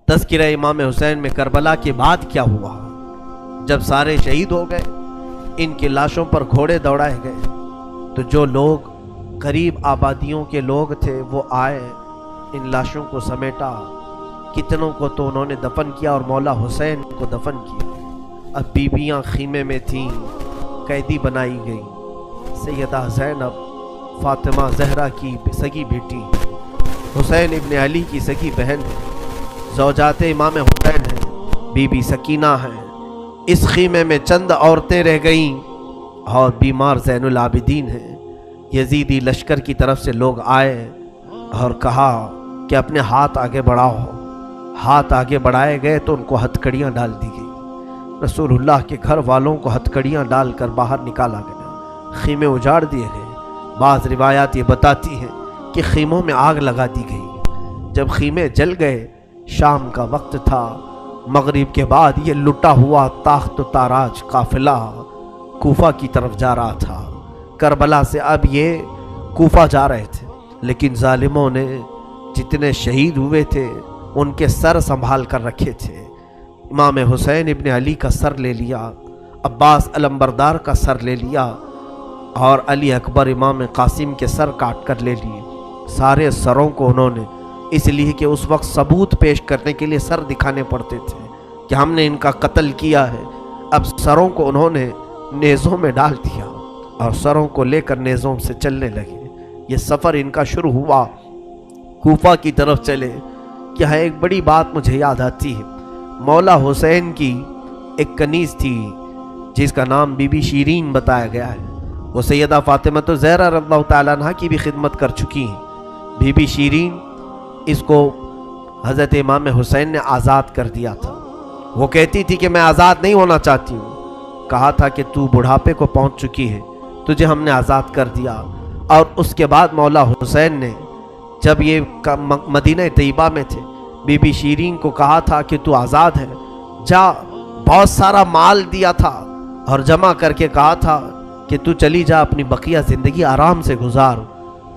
تذکرہ امام حسین میں کربلا کے بعد کیا ہوا؟ جب سارے شہید ہو گئے، ان کی لاشوں پر گھوڑے دوڑائے گئے، تو جو لوگ قریب آبادیوں کے لوگ تھے وہ آئے، ان لاشوں کو سمیٹا، کتنوں کو تو انہوں نے دفن کیا اور مولا حسین کو دفن کیا۔ اب بیویاں خیمے میں تھیں، قیدی بنائی گئیں۔ سیدہ زینب فاطمہ زہرا کی سگی بیٹی، حسین ابن علی کی سگی بہن ہے، زوجات امام حسین ہیں، بی بی سکینہ ہیں۔ اس خیمے میں چند عورتیں رہ گئیں اور بیمار زین العابدین ہیں۔ یزیدی لشکر کی طرف سے لوگ آئے اور کہا کہ اپنے ہاتھ آگے بڑھاؤ۔ ہاتھ آگے بڑھائے گئے تو ان کو ہتھکڑیاں ڈال دی گئی۔ رسول اللہ کے گھر والوں کو ہتھکڑیاں ڈال کر باہر نکالا گیا، خیمے اجاڑ دیے گئے۔ بعض روایات یہ بتاتی ہیں کہ خیموں میں آگ لگا دی گئی۔ جب خیمے جل گئے، شام کا وقت تھا، مغرب کے بعد یہ لٹا ہوا تاخت و تاراج قافلہ کوفہ کی طرف جا رہا تھا۔ کربلا سے اب یہ کوفہ جا رہے تھے، لیکن ظالموں نے جتنے شہید ہوئے تھے ان کے سر سنبھال کر رکھے تھے۔ امام حسین ابن علی کا سر لے لیا، عباس علمبردار کا سر لے لیا، اور علی اکبر امام قاسم کے سر کاٹ کر لے لیے۔ سارے سروں کو انہوں نے، اس لیے کہ اس وقت ثبوت پیش کرنے کے لیے سر دکھانے پڑتے تھے کہ ہم نے ان کا قتل کیا ہے، اب سروں کو انہوں نے نیزوں میں ڈال دیا اور سروں کو لے کر نیزوں سے چلنے لگے۔ یہ سفر ان کا شروع ہوا، کوفہ کی طرف چلے۔ کیا ہے، ایک بڑی بات مجھے یاد آتی ہے۔ مولا حسین کی ایک کنیز تھی جس کا نام بی بی شیرین بتایا گیا ہے۔ وہ سیدہ فاطمہ زہرا رضی اللہ تعالیٰ عنہ کی بھی خدمت کر چکی ہیں۔ بی بی شیرین، اس کو حضرت امام حسین نے آزاد کر دیا تھا۔ وہ کہتی تھی کہ میں آزاد نہیں ہونا چاہتی ہوں۔ کہا تھا کہ تو بڑھاپے کو پہنچ چکی ہے، تجھے ہم نے آزاد کر دیا۔ اور اس کے بعد مولا حسین نے جب یہ مدینہ طیبہ میں تھے، بی بی شیرین کو کہا تھا کہ تو آزاد ہے، جا، بہت سارا مال دیا تھا اور جمع کر کے کہا تھا کہ تو چلی جا، اپنی بقیہ زندگی آرام سے گزار۔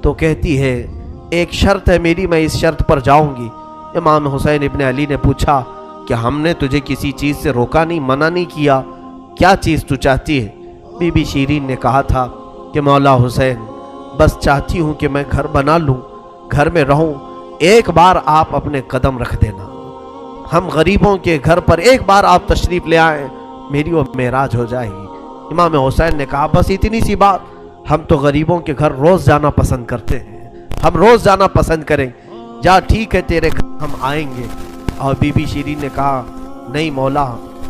تو کہتی ہے ایک شرط ہے میری، میں اس شرط پر جاؤں گی۔ امام حسین ابن علی نے پوچھا کہ ہم نے تجھے کسی چیز سے روکا نہیں، منع نہیں کیا، کیا چیز تو چاہتی ہے؟ بی بی شیرین نے کہا تھا کہ مولا حسین، بس چاہتی ہوں کہ میں گھر بنا لوں، گھر میں رہوں، ایک بار آپ اپنے قدم رکھ دینا، ہم غریبوں کے گھر پر ایک بار آپ تشریف لے آئیں، میری وہ معراج ہو جائے گی۔ امام حسین نے کہا بس اتنی سی بات، ہم تو غریبوں کے گھر روز جانا پسند کرتے ہیں، ہم روز جانا پسند کریں، جا ٹھیک ہے تیرے گھر ہم آئیں گے۔ اور بی بی شیرین نے کہا نہیں مولا،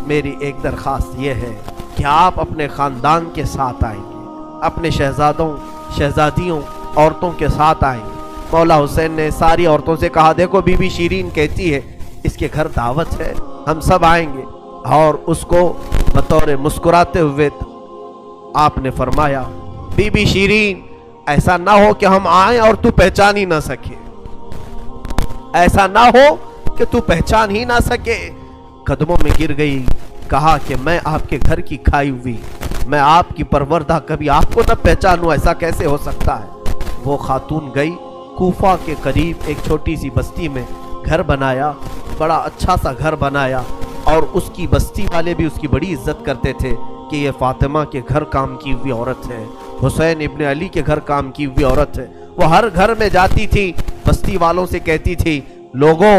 میری ایک درخواست یہ ہے کہ آپ اپنے خاندان کے ساتھ آئیں گے، اپنے شہزادوں شہزادیوں عورتوں کے ساتھ آئیں گے۔ مولا حسین نے ساری عورتوں سے کہا دیکھو بی بی شیرین کہتی ہے اس کے گھر دعوت ہے، ہم سب آئیں گے۔ اور اس کو بطور مسکراتے ہوئے آپ نے فرمایا بی بی شیرین، ایسا نہ ہو کہ ہم آئیں اور تو پہچان ہی نہ سکے، ایسا نہ ہو کہ تو پہچان ہی نہ سکے۔ قدموں میں گر گئی، کہا کہ میں آپ کے گھر کی کھائی ہوئی، میں آپ کی پروردہ، کبھی آپ کو نہ پہچانوں، ایسا کیسے ہو سکتا ہے؟ وہ خاتون گئی، کوفہ کے قریب ایک چھوٹی سی بستی میں گھر بنایا، بڑا اچھا سا گھر بنایا، اور اس کی بستی والے بھی اس کی بڑی عزت کرتے تھے کہ یہ فاطمہ کے گھر کام کی ہوئی عورت ہے، حسین ابن علی کے گھر کام کی ہوئی عورت ہے۔ وہ ہر گھر میں جاتی تھی، بستی والوں سے کہتی تھی لوگوں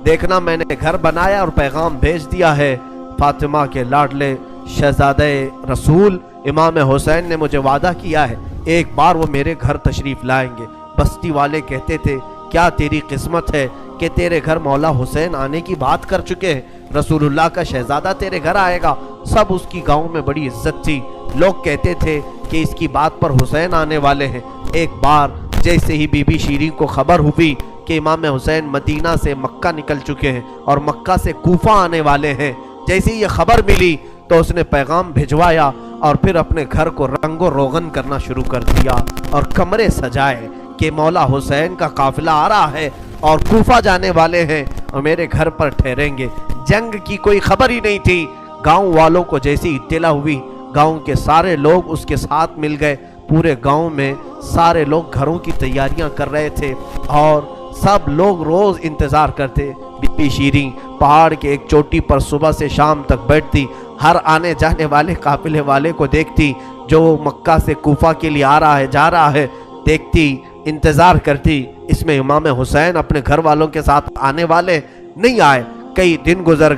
دیکھنا میں نے گھر بنایا اور پیغام بھیج دیا ہے، فاطمہ کے لاڈلے شہزادہ رسول امام حسین نے مجھے وعدہ کیا ہے ایک بار وہ میرے گھر تشریف لائیں گے۔ بستی والے کہتے تھے کیا تیری قسمت ہے کہ تیرے گھر مولا حسین آنے کی بات کر چکے ہیں، رسول اللہ کا شہزادہ تیرے گھر آئے گا۔ سب اس کی گاؤں میں بڑی عزت تھی، لوگ کہتے تھے کہ اس کی بات پر حسین آنے والے ہیں۔ ایک بار جیسے ہی بی بی شیرین کو خبر ہوئی کہ امام حسین مدینہ سے مکہ نکل چکے ہیں اور مکہ سے کوفہ آنے والے ہیں، جیسے ہی یہ خبر ملی تو اس نے پیغام بھجوایا اور پھر اپنے گھر کو رنگ و روغن کرنا شروع کر دیا اور کمرے سجائے کہ مولا حسین کا قافلہ آ رہا ہے اور کوفہ جانے والے ہیں اور میرے گھر پر ٹھہریں گے۔ جنگ کی کوئی خبر ہی نہیں تھی۔ گاؤں والوں کو جیسی اطلاع ہوئی، گاؤں کے سارے لوگ اس کے ساتھ مل گئے۔ پورے گاؤں میں سارے لوگ گھروں کی تیاریاں کر رہے تھے اور سب لوگ روز انتظار کرتے بی بی شیرین پہاڑ کے ایک چوٹی پر صبح سے شام تک بیٹھتی، ہر آنے جانے والے قافلے والے کو دیکھتی، جو مکہ سے کوفہ کے لیے آ رہا ہے جا رہا ہے، دیکھتی، انتظار کرتی، اس میں امام حسین اپنے گھر والوں کے ساتھ آنے والے نہیں آئے۔ کئی دن گزر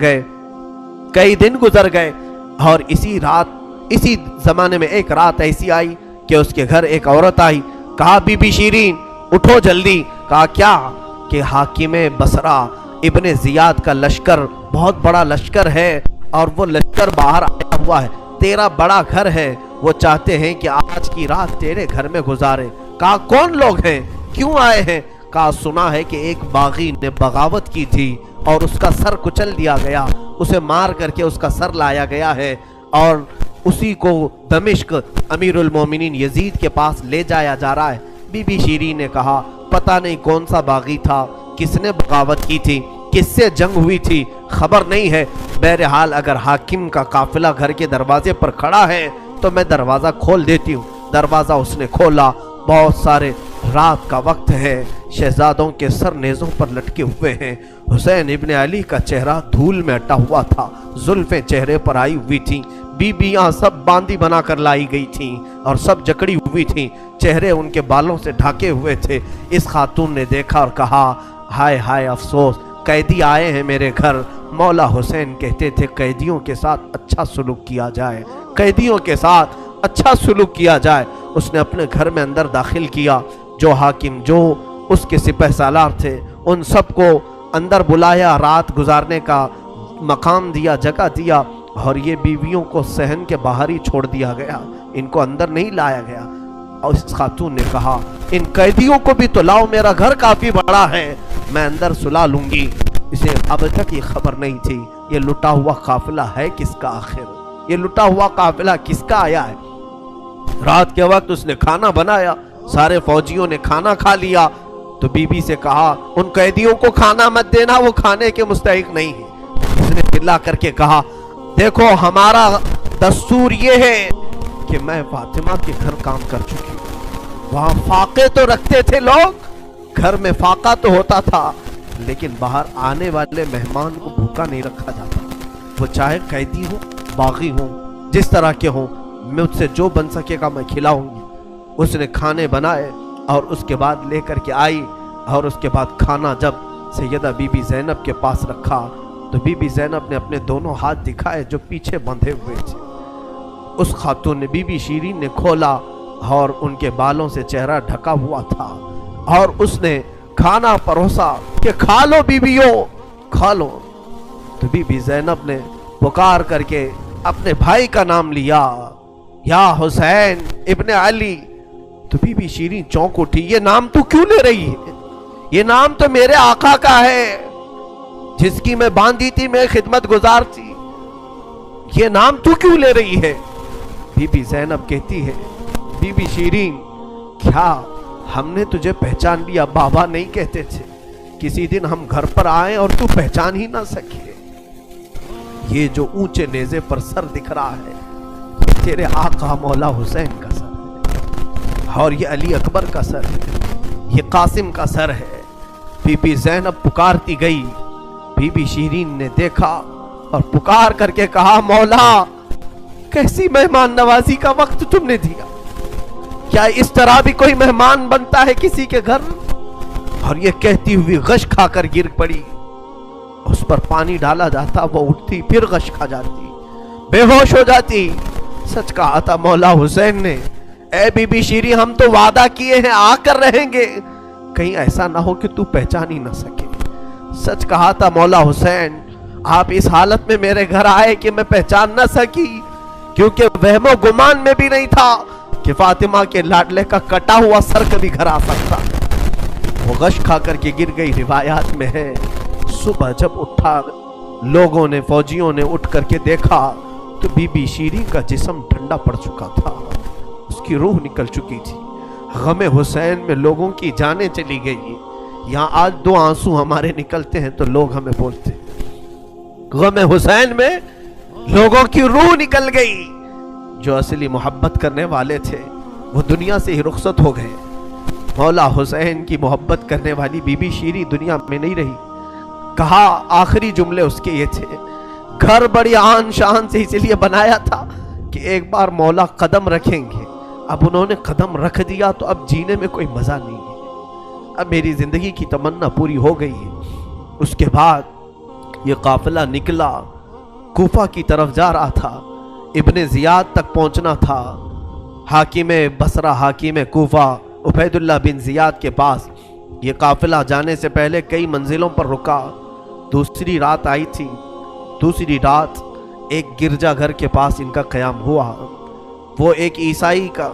گئے اور اسی زمانے میں ایک رات ایسی آئی کہ اس کے گھر ایک عورت آئی، کہا بی بی شیرین اٹھو جلدی۔ کہا کیا؟ کہ حاکم بصرہ ابن زیاد کا لشکر، بہت بڑا لشکر ہے اور وہ لشکر باہر آیا ہوا ہے، تیرا بڑا گھر ہے، وہ چاہتے ہیں کہ آج کی رات تیرے گھر میں گزارے۔ کہا کون لوگ ہیں، کیوں آئے ہیں؟ کہا سنا ہے کہ ایک باغی نے بغاوت کی تھی اور اس کا سر کچل دیا گیا، اسے مار کر کے اس کا سر لایا گیا ہے اور اسی کو دمشق امیر المومنین یزید کے پاس لے جایا جا رہا ہے۔ بی بی شیرین نے کہا پتہ نہیں کون سا باغی تھا، کس نے بغاوت کی تھی، کس سے جنگ ہوئی تھی، خبر نہیں ہے، بہرحال اگر حاکم کا قافلہ گھر کے دروازے پر کھڑا ہے تو میں دروازہ کھول دیتی ہوں۔ دروازہ اس نے کھولا، بہت سارے رات کا وقت ہے، شہزادوں کے سر نیزوں پر لٹکے ہوئے ہیں، حسین ابن علی کا چہرہ دھول میں اٹا ہوا تھا، زلفیں چہرے پر آئی ہوئی تھیں، بیبیاں سب باندی بنا کر لائی گئی تھیں اور سب جکڑی ہوئی تھیں، چہرے ان کے بالوں سے ڈھاکے ہوئے تھے۔ اس خاتون نے دیکھا اور کہا ہائے ہائے افسوس، قیدی آئے ہیں میرے گھر۔ مولا حسین کہتے تھے قیدیوں کے ساتھ اچھا سلوک کیا جائے، قیدیوں کے ساتھ اچھا سلوک کیا جائے۔ اس نے اپنے گھر میں اندر داخل کیا، جو حاکم، جو اس کے سپہ سالار تھے، ان سب کو اندر بلایا، رات گزارنے کا مقام دیا، جگہ دیا، اور یہ بیویوں کو صحن کے باہر ہی چھوڑ دیا گیا، ان کو اندر نہیں لایا گیا۔ اور اس خاتون نے کہا ان قیدیوں کو بھی تو لاؤ، میرا گھر کافی بڑا ہے، میں اندر سلا لوں گی۔ اسے اب تک یہ خبر نہیں تھی یہ لٹا ہوا قافلہ ہے کس کا، آخر یہ لٹا ہوا قافلہ کس کا آیا ہے۔ رات کے وقت اس نے کھانا بنایا، سارے فوجیوں نے کھانا کھا لیا، تو بی بی سے کہا ان قیدیوں کو کھانا مت دینا، وہ کھانے کے مستحق نہیں ہے۔ اس نے چلا کر کے کہا دیکھو ہمارا دستور یہ ہے کہ میں فاطمہ کے گھر کام کر چکی ہوں، وہاں فاقے تو رکھتے تھے لوگ، گھر میں فاقہ تو ہوتا تھا، لیکن باہر آنے والے مہمان کو بھوکا نہیں رکھا جاتا، وہ چاہے قیدی ہوں، باغی ہوں، جس طرح کے ہوں، مجھ سے جو بن سکے گا میں کھلاؤں گی۔ اس نے کھانے بنائے اور اس کے بعد لے کر کے آئی، اور اس کے بعد کھانا جب سیدہ بی بی زینب کے پاس رکھا تو بی بی زینب نے اپنے دونوں ہاتھ دکھائے جو پیچھے بندھے ہوئے تھے۔ اس خاتون نے، بی بی شیرین نے کھولا اور ان کے بالوں سے چہرہ ڈھکا ہوا تھا، اور اس نے کھانا پروسا کہ کھا لو بیویوں، کھا لو۔ تو بی بی زینب نے پکار کر کے اپنے بھائی کا نام لیا، یا حسین ابن علی۔ تو بی بی شیرین چونک اٹھی، یہ نام تو کیوں لے رہی ہے؟ یہ نام تو میرے آقا کا ہے جس کی میں باندھی تھی، میں خدمت گزار تھی، یہ نام تو کیوں لے رہی ہے؟ بی بی زینب کہتی ہے بی بی شیرین کیا ہم نے تجھے پہچان لیا؟ بابا نہیں کہتے تھے کسی دن ہم گھر پر آئیں اور تو پہچان ہی نہ سکے؟ یہ جو اونچے نیزے پر سر دکھ رہا ہے یہ تیرے آقا مولا حسین کا سر ہے، اور یہ علی اکبر کا سر ہے، یہ قاسم کا سر ہے۔ بی بی زینب پکارتی گئی، بی بی شیرین نے دیکھا اور پکار کر کے کہا مولا کیسی مہمان نوازی کا وقت تم نے دیا، کیا اس طرح بھی کوئی مہمان بنتا ہے کسی کے گھر؟ اور یہ کہتی ہوئی غش کھا کر گر پڑی، اس پر پانی ڈالا جاتا، وہ اٹھتی پھر غش کھا جاتی، بے ہوش ہو جاتی۔ سچ کہا تھا مولا حسین نے، اے بی بی شیرین ہم تو وعدہ کیے ہیں آ کر رہیں گے، کہیں ایسا نہ ہو کہ تو پہچان ہی نہ سکے۔ سچ کہا تھا مولا حسین، آپ اس حالت میں میرے گھر آئے کہ میں پہچان نہ سکی، کیونکہ وہم و گمان میں بھی نہیں تھا کہ فاطمہ کے لاڈلے کا کٹا ہوا سر کبھی گھر آ سکتا۔ وہ غش کھا کر کے گر گئی۔ روایات میں ہے صبح جب اٹھا لوگوں نے، فوجیوں نے اٹھ کر کے دیکھا تو بی بی شیرین کا جسم ٹھنڈا پڑ چکا تھا، اس کی روح نکل چکی تھی۔ غم حسین میں لوگوں کی جانیں چلی گئی۔ یہاں آج دو آنسو ہمارے نکلتے ہیں تو لوگ ہمیں بولتے ہیں غم حسین میں لوگوں کی روح نکل گئی۔ جو اصلی محبت کرنے والے تھے وہ دنیا سے ہی رخصت ہو گئے۔ مولا حسین کی محبت کرنے والی بی بی شیرین دنیا میں نہیں رہی۔ کہا آخری جملے اس کے یہ تھے، گھر بڑی آن شان سے اس لیے بنایا تھا کہ ایک بار مولا قدم رکھیں گے، اب انہوں نے قدم رکھ دیا تو اب جینے میں کوئی مزہ نہیں ہے، اب میری زندگی کی تمنا پوری ہو گئی ہے۔ اس کے بعد یہ قافلہ نکلا، کوفہ کی طرف جا رہا تھا، ابن زیاد تک پہنچنا تھا، حاکم بصرہ حاکم کوفہ عبید اللہ بن زیاد کے پاس۔ یہ قافلہ جانے سے پہلے کئی منزلوں پر رکا، دوسری رات آئی تھی، دوسری رات ایک گرجا گھر کے پاس ان کا قیام ہوا، وہ ایک عیسائی کا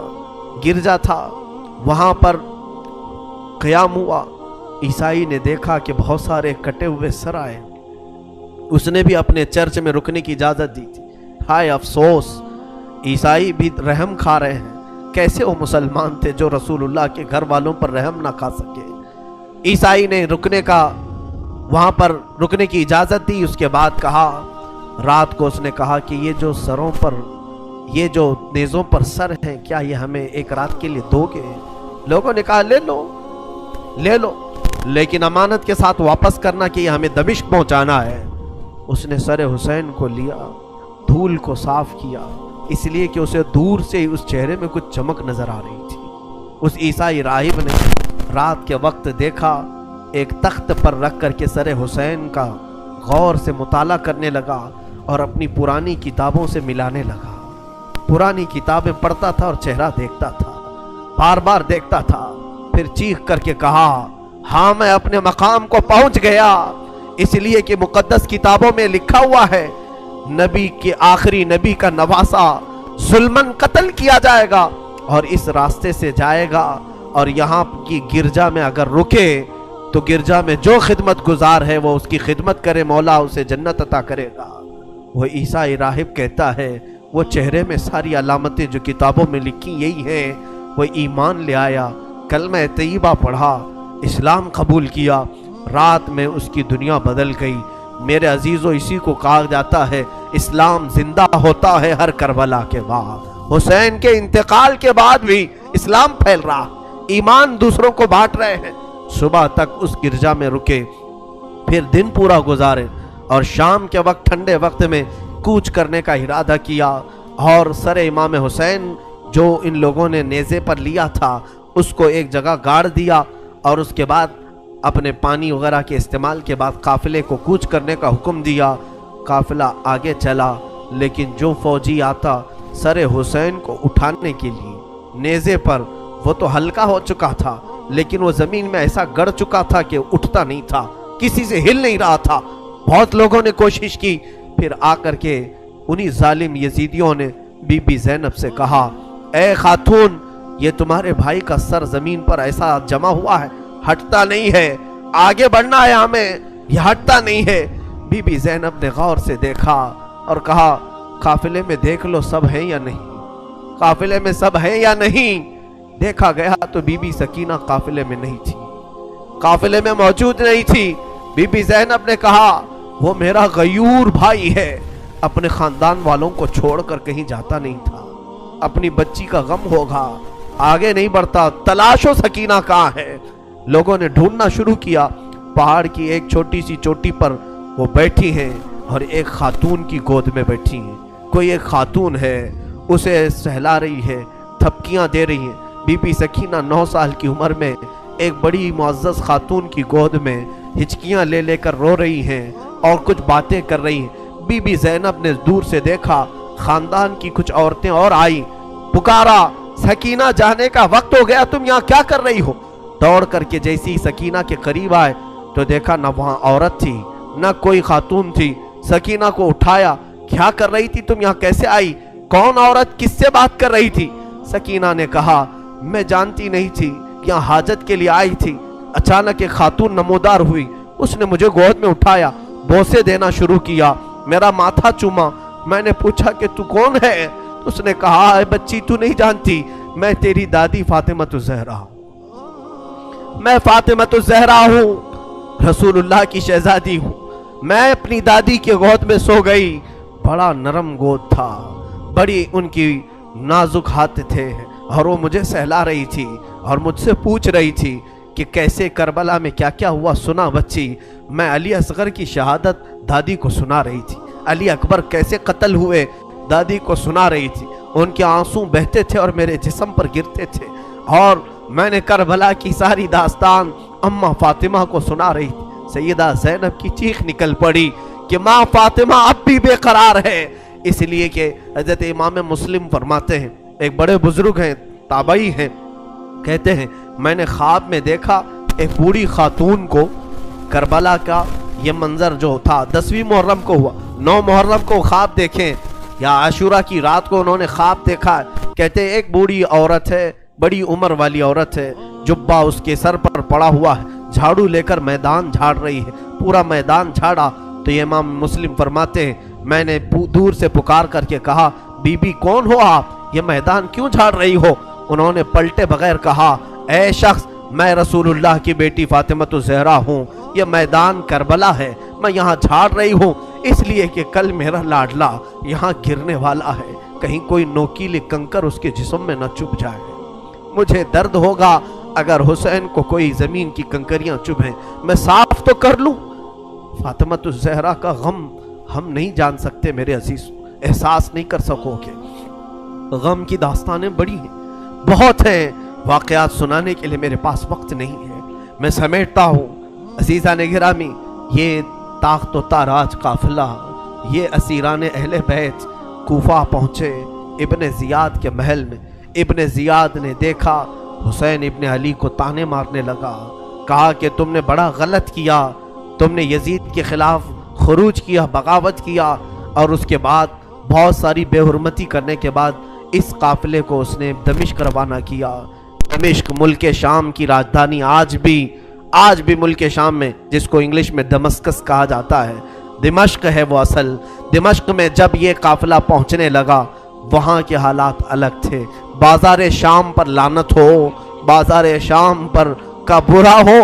گرجا تھا، وہاں پر قیام ہوا۔ عیسائی نے دیکھا کہ بہت سارے کٹے ہوئے سر آئے، اس نے بھی اپنے چرچ میں رکنے کی اجازت دی تھی۔ ہائے افسوس، عیسائی بھی رحم کھا رہے ہیں، کیسے وہ مسلمان تھے جو رسول اللہ کے گھر والوں پر رحم نہ کھا سکے۔ عیسائی نے وہاں پر رکنے کی اجازت دی۔ اس کے بعد کہا، رات کو اس نے کہا کہ یہ جو سروں پر، یہ جو نیزوں پر سر ہیں، کیا یہ ہمیں ایک رات کے لیے دو گے؟ لوگوں نے کہا لے لو لے لو، لیکن امانت کے ساتھ واپس کرنا کہ یہ ہمیں دمشق پہنچانا ہے۔ اس نے سر حسین کو لیا، دھول کو صاف کیا، اس لیے کہ اسے دور سے اس چہرے میں کچھ چمک نظر آ رہی تھی۔ اس عیسائی راہب نے رات کے وقت دیکھا، ایک تخت پر رکھ کر کے سر حسین کا غور سے مطالعہ کرنے لگا اور اپنی پرانی کتابوں سے ملانے لگا۔ پرانی کتابیں پڑھتا تھا اور چہرہ دیکھتا تھا، بار بار دیکھتا تھا، پھر چیخ کر کے کہا، ہاں میں اپنے مقام کو پہنچ گیا، اس لیے کہ مقدس کتابوں میں لکھا ہوا ہے نبی کے آخری نبی کا نواسہ ظلمن قتل کیا جائے گا اور اس راستے سے جائے گا، اور یہاں کی گرجا میں اگر رکے تو گرجا میں جو خدمت گزار ہے وہ اس کی خدمت کرے، مولا اسے جنت عطا کرے گا۔ وہ عیسائی راہب کہتا ہے وہ چہرے میں ساری علامتیں جو کتابوں میں لکھی یہی ہیں۔ وہ ایمان لے آیا، کلمہ طیبہ پڑھا، اسلام قبول کیا، رات میں اس کی دنیا بدل گئی۔ میرے عزیزو، اسی کو کہا جاتا ہے اسلام زندہ ہوتا ہے ہر کربلا کے بعد۔ حسین کے انتقال کے بعد بھی اسلام پھیل رہا، ایمان دوسروں کو بانٹ رہے ہیں۔ صبح تک اس گرجا میں رکے، پھر دن پورا گزارے اور شام کے وقت ٹھنڈے وقت میں کوچ کرنے کا ارادہ کیا، اور سر امام حسین جو ان لوگوں نے نیزے پر لیا تھا اس کو ایک جگہ گاڑ دیا، اور اس کے بعد اپنے پانی وغیرہ کے استعمال کے بعد قافلے کو کوچ کرنے کا حکم دیا۔ قافلہ آگے چلا، لیکن جو فوجی آتا سر حسین کو اٹھانے کے لیے نیزے پر، وہ تو ہلکا ہو چکا تھا لیکن وہ زمین میں ایسا گڑ چکا تھا کہ اٹھتا نہیں تھا، کسی سے ہل نہیں رہا تھا۔ بہت لوگوں نے کوشش کی، پھر آ کر کے انہی ظالم یزیدیوں نے بی بی زینب سے کہا، اے خاتون، یہ تمہارے بھائی کا سر زمین پر ایسا جمع ہوا ہے، ہٹتا نہیں ہے، آگے بڑھنا ہے ہمیں، یہ ہٹتا نہیں ہے۔ بی بی زینب نے غور سے دیکھا اور کہا، قافلے میں دیکھ لو سب ہیں یا نہیں، قافلے میں سب ہیں یا نہیں۔ دیکھا گیا تو بی بی سکینہ قافلے میں نہیں تھی، قافلے میں موجود نہیں تھی۔ بی بی زینب نے کہا، وہ میرا غیور بھائی ہے، اپنے خاندان والوں کو چھوڑ کر کہیں جاتا نہیں تھا، اپنی بچی کا غم ہوگا، آگے نہیں بڑھتا، تلاشو سکینہ کہاں ہے۔ لوگوں نے ڈھونڈنا شروع کیا، پہاڑ کی ایک چھوٹی سی چوٹی پر وہ بیٹھی ہیں اور ایک خاتون کی گود میں بیٹھی ہیں، کوئی ایک خاتون ہے، اسے سہلا رہی ہے، تھپکیاں دے رہی ہیں۔ بی بی سکینہ 9 سال کی عمر میں ایک بڑی معزز خاتون کی گود میں ہچکیاں لے لے کر رو رہی ہیں اور کچھ باتیں کر رہی ہیں۔ بی بی زینب نے دور سے دیکھا، خاندان کی کچھ عورتیں اور آئیں، پکارا، سکینہ جانے کا وقت ہو گیا، تم یہاں کیا کر رہی ہو؟ دوڑ کر کے جیسی سکینہ کے قریب آئے تو دیکھا نہ وہاں عورت تھی نہ کوئی خاتون تھی۔ سکینہ کو اٹھایا، کیا کر رہی تھی تم یہاں، کیسے آئی، کون عورت کس سے بات کر رہی تھی؟ سکینہ نے کہا، میں جانتی نہیں تھی، یہاں حاجت کے لیے آئی تھی، اچانک ایک خاتون نمودار ہوئی، اس نے مجھے گود میں اٹھایا، بوسے دینا شروع کیا، میرا ماتھا چوما، میں نے پوچھا کہ تو کون ہے؟ اس نے کہا، اے بچی تو نہیں جانتی، میں تیری دادی فاطمۃ الزہرا ہوں، میں فاطمۃ الزہرا ہوں، رسول اللہ کی شہزادی ہوں۔ میں اپنی دادی کے گود میں سو گئی، بڑا نرم گود تھا، بڑی ان کی نازک ہاتھ تھے، اور وہ مجھے سہلا رہی تھی اور مجھ سے پوچھ رہی تھی کہ کیسے کربلا میں کیا کیا ہوا سنا بچی؟ میں علی اصغر کی شہادت دادی کو سنا رہی تھی، علی اکبر کیسے قتل ہوئے دادی کو سنا رہی تھی، ان کے آنسو بہتے تھے اور میرے جسم پر گرتے تھے، اور میں نے کربلا کی ساری داستان اماں فاطمہ کو سنا رہی تھی۔ سیدہ زینب کی چیخ نکل پڑی کہ ماں فاطمہ اب بھی بے قرار ہے، اس لیے کہ حضرت امام مسلم فرماتے ہیں، ایک بڑے بزرگ ہیں، تابعی ہیں، کہتے ہیں میں نے خواب میں دیکھا ایک بوڑھی خاتون کو، کربلا کا یہ منظر جو تھا 10ویں محرم کو ہوا، 9 محرم کو خواب دیکھیں یا عاشورہ کی رات کو انہوں نے خواب دیکھا، کہتے ہیں ایک بوڑھی عورت ہے، بڑی عمر والی عورت ہے، جبہ اس کے سر پر پڑا ہوا ہے، جھاڑو لے کر میدان جھاڑ رہی ہے، پورا میدان جھاڑا۔ تو یہ امام مسلم فرماتے ہیں میں نے دور سے پکار کر کے کہا بی بی کون ہو آپ، یہ میدان کیوں جھاڑ رہی ہو؟ انہوں نے پلٹے بغیر کہا اے شخص میں رسول اللہ کی بیٹی فاطمہ الزہرا ہوں، یہ میدان کربلا ہے، میں یہاں جھاڑ رہی ہوں اس لیے کہ کل میرا لاڈلا یہاں گرنے والا ہے، کہیں کوئی نوکیلی کنکر اس کے جسم میں نہ چپ جائے، مجھے درد ہوگا اگر حسین کو کوئی زمین کی کنکریاں چبھیں، میں صاف تو کر لوں۔ فاطمہ الزہرا کا غم ہم نہیں جان سکتے میرے عزیز، احساس نہیں کر سکو گے، غم کی داستانیں بڑی ہیں، بہت ہیں، واقعات سنانے کے لیے میرے پاس وقت نہیں ہے، میں سمیٹتا ہوں۔ عزیزان گرامی، یہ تاخت و تاراج قافلہ، یہ اسیران اہل بیت کوفہ پہنچے ابن زیاد کے محل میں۔ ابن زیاد نے دیکھا حسین ابن علی کو تانے مارنے لگا، کہا کہ تم نے بڑا غلط کیا، تم نے یزید کے خلاف خروج کیا، بغاوت کیا، اور اس کے بعد بہت ساری بے حرمتی کرنے کے بعد اس قافلے کو اس نے دمشق روانہ کیا۔ دمشق ملک شام کی راجدھانی، آج بھی ملک شام میں جس کو انگلش میں دمسکس کہا جاتا ہے، دمشق ہے وہ اصل۔ دمشق میں جب یہ قافلہ پہنچنے لگا وہاں کے حالات الگ تھے، بازار شام پر لعنت ہو، بازار شام پر کا برا ہو،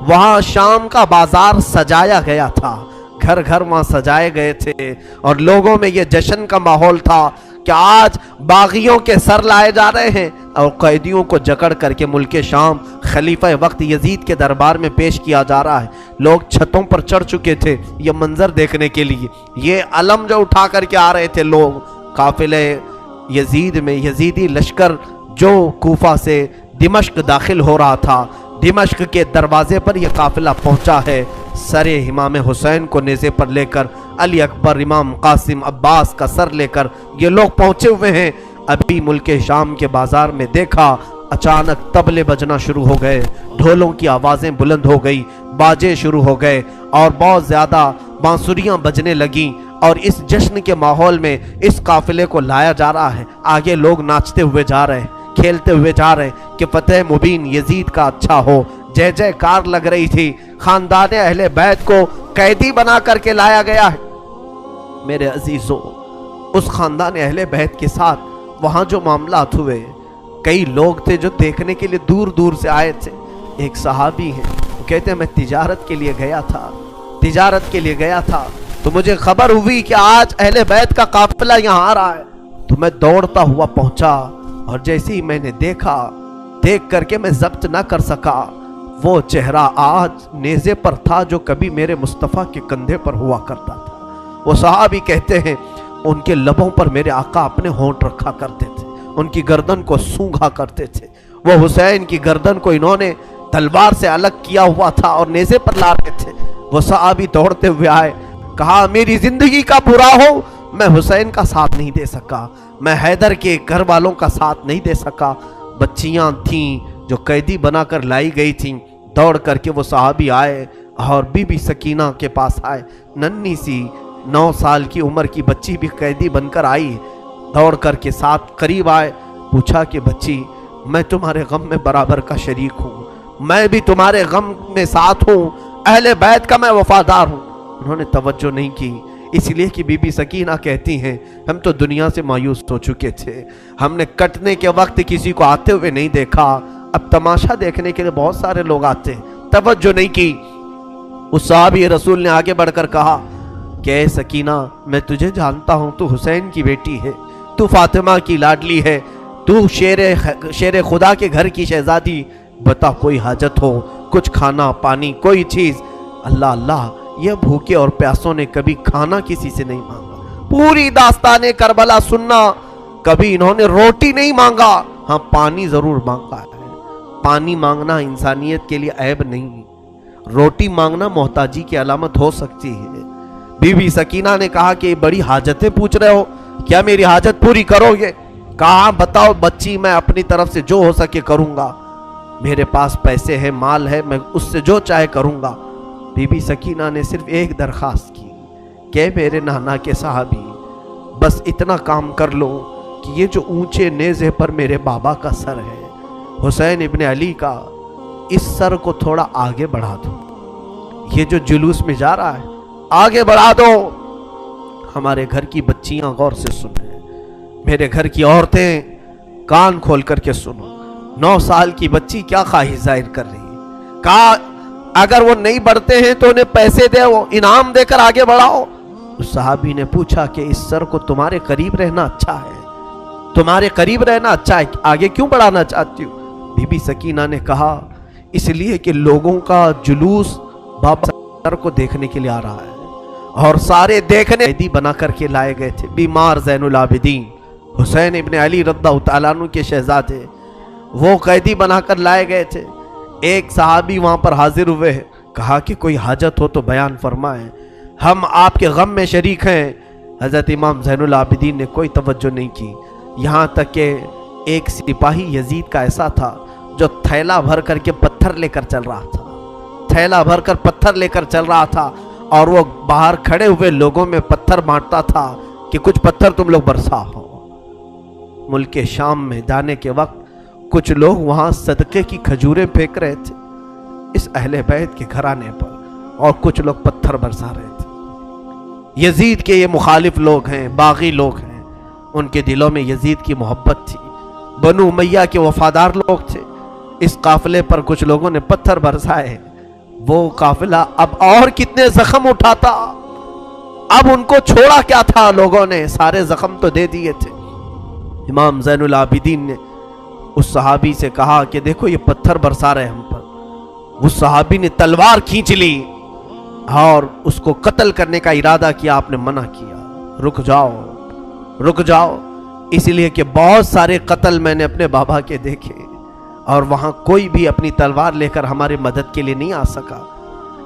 وہاں شام کا بازار سجایا گیا تھا، گھر گھر وہاں سجائے گئے تھے، اور لوگوں میں یہ جشن کا ماحول تھا کہ آج باغیوں کے سر لائے جا رہے ہیں اور قیدیوں کو جکڑ کر کے ملک شام خلیفہ وقت یزید کے دربار میں پیش کیا جا رہا ہے۔ لوگ چھتوں پر چڑھ چکے تھے یہ منظر دیکھنے کے لیے، یہ علم جو اٹھا کر کے آ رہے تھے لوگ قافلے یزید میں، یزیدی لشکر جو کوفہ سے دمشق داخل ہو رہا تھا، دمشق کے دروازے پر یہ قافلہ پہنچا ہے، سر امام حسین کو نیزے پر لے کر، علی اکبر، امام قاسم، عباس کا سر لے کر یہ لوگ پہنچے ہوئے ہیں۔ ابھی ملک شام کے بازار میں دیکھا اچانک طبلے بجنا شروع ہو گئے، ڈھولوں کی آوازیں بلند ہو گئی، باجے شروع ہو گئے اور بہت زیادہ بانسریاں بجنے لگیں، اور اس جشن کے ماحول میں اس قافلے کو لایا جا رہا ہے، آگے لوگ ناچتے ہوئے جا رہے ہیں، کھیلتے ہوئے جا رہے ہیں کہ فتح مبین یزید کا اچھا ہو، جے جے کار لگ رہی تھی، خاندان اہل بیت کو قیدی بنا کر کے لایا گیا ہے۔ میرے عزیزوں، اس خاندان اہل بیت کے ساتھ وہاں جو معاملات ہوئے، کئی لوگ تھے جو دیکھنے کے لیے دور دور سے آئے تھے۔ ایک صحابی ہیں، وہ کہتے ہیں میں تجارت کے لیے گیا تھا تو مجھے خبر ہوئی کہ آج اہل بیت کا قافلہ یہاں آ رہا ہے، تو میں دوڑتا ہوا پہنچا، اور جیسے ہی میں نے دیکھ کر کے میں ضبط نہ کر سکا، وہ چہرہ آج نیزے پر تھا جو کبھی میرے مصطفیٰ کے کندھے پر ہوا کرتا تھا۔ وہ صحابی کہتے ہیں ان کے لبوں پر میرے آقا اپنے ہونٹ رکھا کرتے تھے، ان کی گردن کو سونگھا کرتے تھے، وہ حسین کی گردن کو انہوں نے تلوار سے الگ کیا ہوا تھا اور نیزے پر لا رہے تھے۔ وہ صحابی دوڑتے ہوئے آئے، کہا میری زندگی کا برا ہو، میں حسین کا ساتھ نہیں دے سکا، میں حیدر کے گھر والوں کا ساتھ نہیں دے سکا۔ بچیاں تھیں جو قیدی بنا کر لائی گئی تھیں، دوڑ کر کے وہ صحابی آئے اور بی بی سکینہ کے پاس آئے، ننھی سی 9 سال کی عمر کی بچی بھی قیدی بن کر آئی، دوڑ کر کے ساتھ قریب آئے، پوچھا کہ بچی میں تمہارے غم میں برابر کا شریک ہوں، میں بھی تمہارے غم میں ساتھ ہوں، اہل بیت کا میں وفادار ہوں۔ انہوں نے توجہ نہیں کی، اس لیے کہ بی بی سکینہ کہتی ہیں ہم تو دنیا سے مایوس ہو چکے تھے، ہم نے کٹنے کے وقت کسی کو آتے ہوئے نہیں دیکھا، اب تماشا دیکھنے کے لیے بہت سارے لوگ آتے ہیں، توجہ نہیں کی۔ اس صحابی رسول نے آگے بڑھ کر کہا کہ اے سکینہ میں تجھے جانتا ہوں، تو حسین کی بیٹی ہے، تو فاطمہ کی لاڈلی ہے، تو شیر خدا کے گھر کی شہزادی، بتا کوئی حاجت ہو، کچھ کھانا پانی کوئی چیز، اللہ اللہ، یہ بھوکے اور پیاسوں نے کبھی کھانا کسی سے نہیں مانگا۔ پوری داستان کربلا سننا، کبھی انہوں نے روٹی نہیں مانگا، ہاں پانی ضرور مانگا ہے۔ پانی مانگنا انسانیت کے لیے عیب نہیں، روٹی مانگنا محتاجی کی علامت ہو سکتی ہے۔ بی بی سکینہ نے کہا کہ بڑی حاجتیں پوچھ رہے ہو، کیا میری حاجت پوری کرو گے؟ کہا بتاؤ بچی، میں اپنی طرف سے جو ہو سکے کروں گا، میرے پاس پیسے ہیں، مال ہے، میں اس سے جو چاہے کروں گا۔ بی بی سکینہ نے صرف ایک درخواست کی کہ میرے نانا کے صحابی، بس اتنا کام کر لو کہ یہ جو اونچے نیزے پر میرے بابا کا سر ہے، حسین ابن علی کا، اس سر کو تھوڑا آگے بڑھا دو، یہ جو جلوس میں جا رہا ہے آگے بڑھا دو۔ ہمارے گھر کی بچیاں غور سے سنیں، میرے گھر کی عورتیں کان کھول کر کے سنو، 9 سال کی بچی کیا خواہش ظاہر کر رہی ہے؟ کہا اگر وہ نہیں بڑھتے ہیں تو انہیں پیسے دے، وہ انعام دے کر آگے بڑھاؤ۔ اس صحابی نے پوچھا کہ اس سر کو تمہارے قریب رہنا اچھا ہے، تمہارے قریب رہنا اچھا ہے، آگے کیوں بڑھانا چاہتی ہو؟ بی بی سکینہ نے کہا اس لیے کہ لوگوں کا جلوس بابا سر کو دیکھنے کے لیے آ رہا ہے، اور سارے دیکھنے قیدی بنا کر کے لائے گئے تھے۔ بیمار زین العابدین حسین ابن علی رضی اللہ تعالیٰ عنہ کے شہزادے، وہ قیدی بنا کر لائے گئے تھے۔ ایک صحابی وہاں پر حاضر ہوئے، کہا کہ کوئی حاجت ہو تو بیان فرمائیں، ہم آپ کے غم میں شریک ہیں۔ حضرت امام زین العابدین نے کوئی توجہ نہیں کی، یہاں تک کہ ایک سپاہی یزید کا ایسا تھا جو تھیلا بھر کر کے پتھر لے کر چل رہا تھا، تھیلا بھر کر پتھر لے کر چل رہا تھا، اور وہ باہر کھڑے ہوئے لوگوں میں پتھر بانٹتا تھا کہ کچھ پتھر تم لوگ برسا ہو۔ ملک شام میں جانے کے وقت کچھ لوگ وہاں صدقے کی کھجوریں پھینک رہے تھے اس اہل بیت کے گھرانے پر، اور کچھ لوگ پتھر برسا رہے تھے۔ یزید کے یہ مخالف لوگ ہیں، باغی لوگ ہیں، ان کے دلوں میں یزید کی محبت تھی، بنو امیہ کے وفادار لوگ تھے۔ اس قافلے پر کچھ لوگوں نے پتھر برسائے، وہ قافلہ اب اور کتنے زخم اٹھاتا، اب ان کو چھوڑا کیا تھا، لوگوں نے سارے زخم تو دے دیے تھے۔ امام زین العابدین نے اس صحابی سے کہا کہ دیکھو یہ پتھر برسا رہے ہم پر۔ اس صحابی نے تلوار کھینچ لی اور اس کو قتل کرنے کا ارادہ کیا، آپ نے منع کیا، رک جاؤ رک جاؤ، اس لیے کہ بہت سارے قتل میں نے اپنے بابا کے دیکھے، اور وہاں کوئی بھی اپنی تلوار لے کر ہماری مدد کے لیے نہیں آ سکا۔